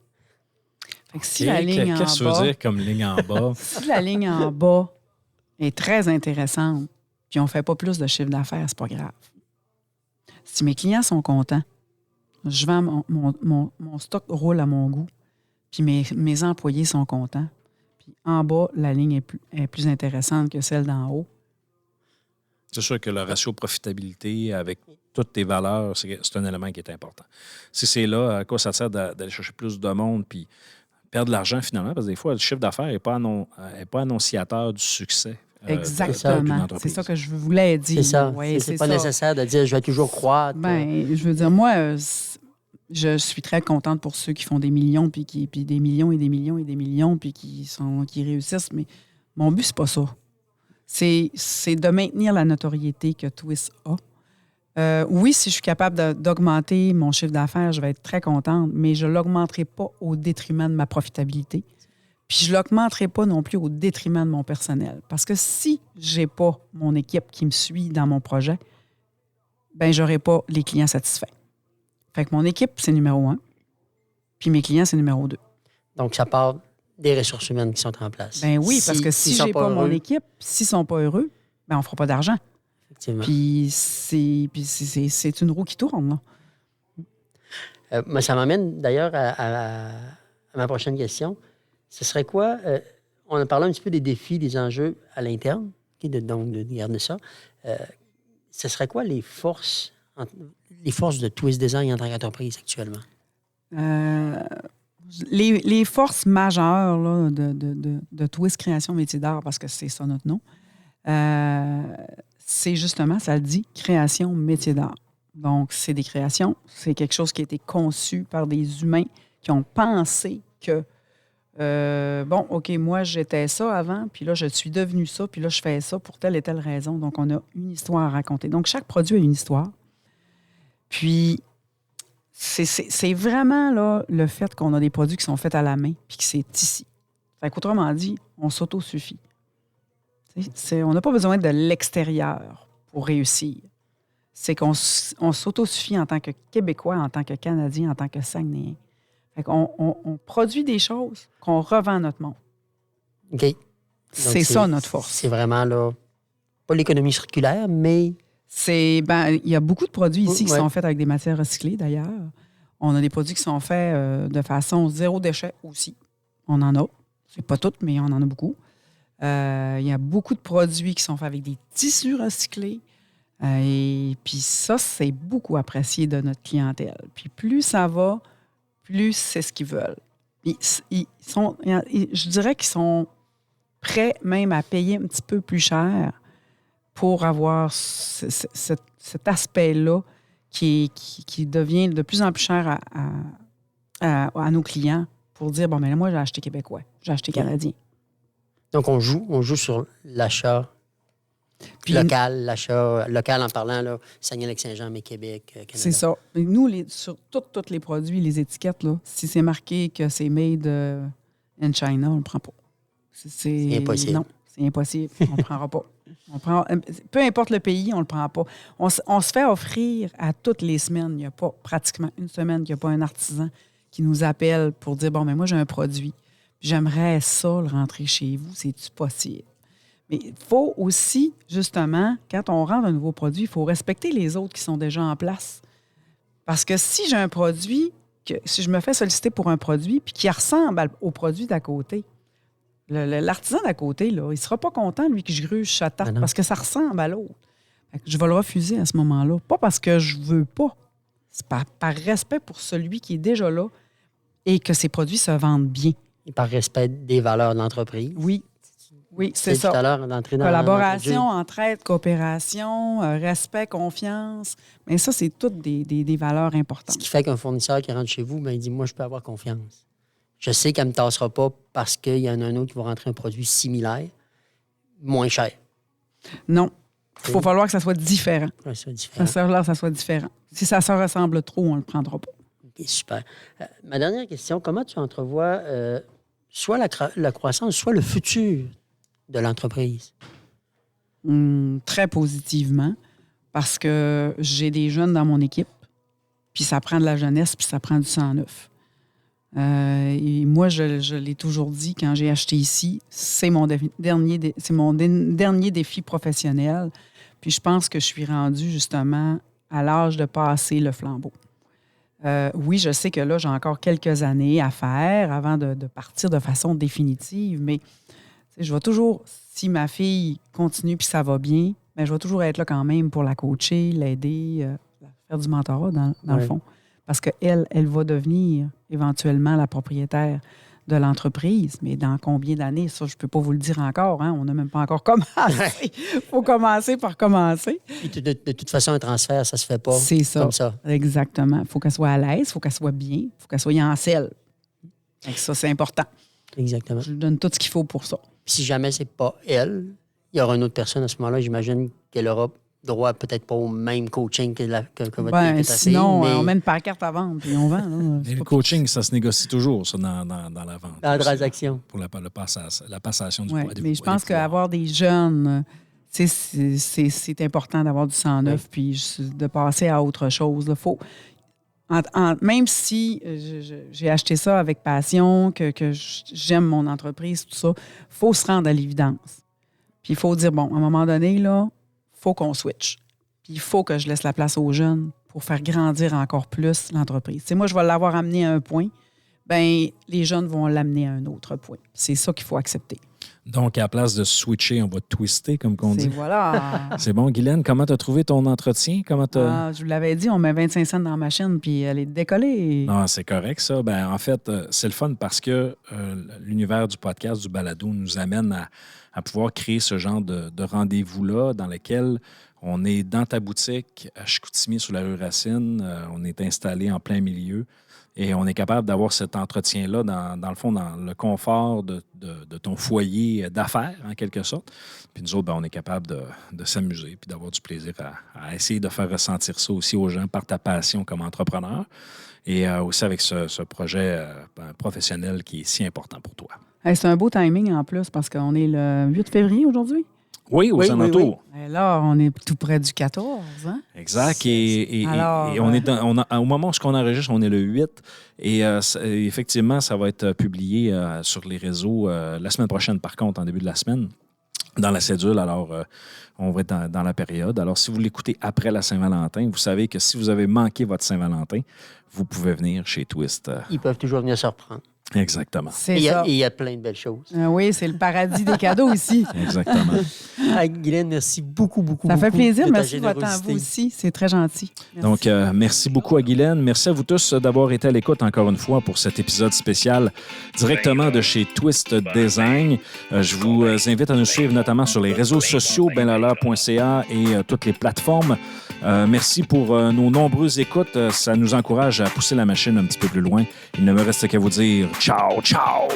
Fait que si la ligne en bas... Qu'est-ce que tu veux dire comme ligne en bas? Si la ligne en bas est très intéressante, puis on ne fait pas plus de chiffre d'affaires, c'est pas grave. Si mes clients sont contents, je vends mon stock roule à mon goût, puis mes employés sont contents. Puis en bas, la ligne est plus intéressante que celle d'en haut. C'est sûr que le ratio profitabilité avec toutes tes valeurs, c'est un élément qui est important. Si c'est là, à quoi ça sert d'aller chercher plus de monde puis perdre de l'argent finalement? Parce que des fois, le chiffre d'affaires n'est pas annonciateur du succès. Exactement. C'est ça que je voulais dire. C'est ça. Oui, c'est pas nécessaire de dire « je vais toujours croître ». Je veux dire, moi, je suis très contente pour ceux qui font des millions, puis des millions et des millions et des millions, puis qui réussissent. Mais mon but, c'est pas ça. C'est de maintenir la notoriété que Twist a. Oui, si je suis capable d'augmenter mon chiffre d'affaires, je vais être très contente, mais je ne l'augmenterai pas au détriment de ma profitabilité. Puis je ne l'augmenterai pas non plus au détriment de mon personnel. Parce que si je n'ai pas mon équipe qui me suit dans mon projet, ben je n'aurai pas les clients satisfaits. Fait que mon équipe, c'est numéro 1, puis mes clients, c'est numéro 2. Donc, ça part des ressources humaines qui sont en place. Ben oui, parce que si je n'ai pas mon équipe, s'ils ne sont pas heureux, ben on ne fera pas d'argent. Effectivement. Puis c'est une roue qui tourne, là. Mais ça m'amène d'ailleurs à ma prochaine question. Ce serait quoi? On a parlé un petit peu des défis, des enjeux à l'interne, donc de garder ça. Ce serait quoi les forces de Twist Design en tant qu'entreprise actuellement? Les forces majeures là, de Twist Création Métier d'art, parce que c'est ça notre nom, c'est justement, ça le dit, création métier d'art. Donc, c'est des créations, c'est quelque chose qui a été conçu par des humains qui ont pensé que bon, OK, moi, j'étais ça avant, puis là, je suis devenu ça, puis là, je fais ça pour telle et telle raison. Donc, on a une histoire à raconter. Donc, chaque produit a une histoire. Puis, c'est vraiment là, le fait qu'on a des produits qui sont faits à la main, puis que c'est ici. Fait qu'autrement dit, on s'autosuffit. On n'a pas besoin de l'extérieur pour réussir. C'est qu'on s'autosuffit en tant que Québécois, en tant que Canadien, en tant que Saguenayen. Fait qu'on produit des choses qu'on revend à notre monde. OK. C'est ça notre force. C'est vraiment là, pas l'économie circulaire, mais... Il y a beaucoup de produits ici qui sont faits avec des matières recyclées, d'ailleurs. On a des produits qui sont faits de façon zéro déchet aussi. On en a. C'est pas toutes, mais on en a beaucoup. Il y a beaucoup de produits qui sont faits avec des tissus recyclés. Et puis ça, c'est beaucoup apprécié de notre clientèle. Puis plus ça va, plus c'est ce qu'ils veulent. Je dirais qu'ils sont prêts même à payer un petit peu plus cher pour avoir cet aspect-là qui devient de plus en plus cher à nos clients pour dire, bon, mais moi, j'ai acheté québécois, j'ai acheté canadien. Donc, on joue sur l'achat local en parlant, là, Saguenay-Lac-Saint-Jean, mais Québec, Canada. C'est ça. Et nous, sur tous les produits, les étiquettes, là, si c'est marqué que c'est made in China, on ne le prend pas. C'est impossible. Non, c'est impossible. On ne le prendra pas. Peu importe le pays, on ne le prend pas. On se fait offrir à toutes les semaines. Il n'y a pas pratiquement une semaine qu'il n'y a pas un artisan qui nous appelle pour dire, bon, mais moi, j'ai un produit. J'aimerais ça le rentrer chez vous. C'est-tu possible? Mais il faut aussi, justement, quand on rentre un nouveau produit, il faut respecter les autres qui sont déjà en place. Parce que si j'ai un produit, si je me fais solliciter pour un produit puis qui ressemble au produit d'à côté, l'artisan d'à côté, là, il ne sera pas content, lui, que je gruge sa tarte parce que ça ressemble à l'autre. Je vais le refuser à ce moment-là. Pas parce que je ne veux pas. C'est par respect pour celui qui est déjà là et que ses produits se vendent bien. Et par respect des valeurs de l'entreprise. Oui. Oui, c'est ça. Tout à l'heure, d'entrer dans collaboration, entraide, coopération, respect, confiance. Mais ça, c'est toutes des valeurs importantes. Ce qui fait qu'un fournisseur qui rentre chez vous, il dit, moi, je peux avoir confiance. Je sais qu'elle ne me tassera pas parce qu'il y en a un autre qui va rentrer un produit similaire, moins cher. Non. Il faut falloir que ça soit différent. Ouais, ça soit différent. Ça va que ça soit différent. Si ça se ressemble trop, on ne le prendra pas. OK, super. Ma dernière question, comment tu entrevois soit la croissance, soit le futur de l'entreprise? Très positivement, parce que j'ai des jeunes dans mon équipe, puis ça prend de la jeunesse, puis ça prend du sang neuf. Et moi, je l'ai toujours dit, quand j'ai acheté ici, c'est mon dernier défi professionnel. Puis je pense que je suis rendue justement à l'âge de passer le flambeau. Oui, je sais que là, j'ai encore quelques années à faire avant de partir de façon définitive, mais je vais toujours, si ma fille continue puis ça va bien, bien, je vais toujours être là quand même pour la coacher, l'aider, faire du mentorat dans le fond. Parce qu'elle, elle va devenir éventuellement la propriétaire de l'entreprise. Mais dans combien d'années? Ça, je ne peux pas vous le dire encore. Hein? On n'a même pas encore commencé. Il faut commencer par commencer. Puis de toute façon, un transfert, ça ne se fait pas comme ça. Exactement. Il faut qu'elle soit à l'aise, il faut qu'elle soit bien, il faut qu'elle soit en selle. Donc ça, c'est important. Exactement. Je lui donne tout ce qu'il faut pour ça. Puis si jamais c'est pas elle, il y aura une autre personne à ce moment-là. J'imagine qu'elle aura droit peut-être pas au même coaching que votre ta sinon, fille, mais... on met une pancarte à vendre puis on vend. Mais le coaching, ça se négocie toujours, ça, dans la vente. Dans la transaction. Pour la passation du pouvoir. Mais je pense qu'avoir des jeunes, c'est important d'avoir du sang neuf puis de passer à autre chose. Là. Faut, même si j'ai acheté ça avec passion, que j'aime mon entreprise, tout ça, il faut se rendre à l'évidence. Puis il faut dire, bon, à un moment donné, là, faut qu'on switch. Puis il faut que je laisse la place aux jeunes pour faire grandir encore plus l'entreprise. Moi, je vais l'avoir amené à un point, bien, les jeunes vont l'amener à un autre point. C'est ça qu'il faut accepter. Donc, à la place de switcher, on va twister, comme qu'on dit. Voilà. C'est bon, Guylaine, comment tu as trouvé ton entretien? Je vous l'avais dit, on met 25 cents dans la machine, puis elle est décollée. Non, c'est correct, ça. Ben, en fait, c'est le fun parce que l'univers du podcast, du balado, nous amène à pouvoir créer ce genre de rendez-vous-là dans lequel on est dans ta boutique à Chicoutimi, sur la rue Racine. On est installé en plein milieu. Et on est capable d'avoir cet entretien-là, dans le fond, dans le confort de ton foyer d'affaires, en quelque sorte. Puis nous autres, ben, on est capable de s'amuser puis d'avoir du plaisir à essayer de faire ressentir ça aussi aux gens par ta passion comme entrepreneur et aussi avec ce projet professionnel qui est si important pour toi. Hey, c'est un beau timing en plus parce qu'on est le 8 février aujourd'hui. Oui, aux alentours. Et là, on est tout près du 14. Hein? Exact. Et on est au moment où on enregistre, on est le 8. Et effectivement, ça va être publié sur les réseaux la semaine prochaine, par contre, en début de la semaine, dans la cédule. Alors, on va être dans la période. Alors, si vous l'écoutez après la Saint-Valentin, vous savez que si vous avez manqué votre Saint-Valentin, vous pouvez venir chez Twist. Ils peuvent toujours venir se reprendre. Exactement. Et il y a plein de belles choses. Oui, c'est le paradis des cadeaux ici. Exactement. Guylaine, merci beaucoup. Ça fait plaisir. Merci de votre temps à vous aussi. C'est très gentil. Merci. Donc, merci beaucoup à Guylaine. Merci à vous tous d'avoir été à l'écoute encore une fois pour cet épisode spécial directement de chez Twist Design. Je vous invite à nous suivre notamment sur les réseaux sociaux, benlala.ca et toutes les plateformes. Merci pour nos nombreuses écoutes. Ça nous encourage à pousser la machine un petit peu plus loin. Il ne me reste qu'à vous dire ciao, ciao!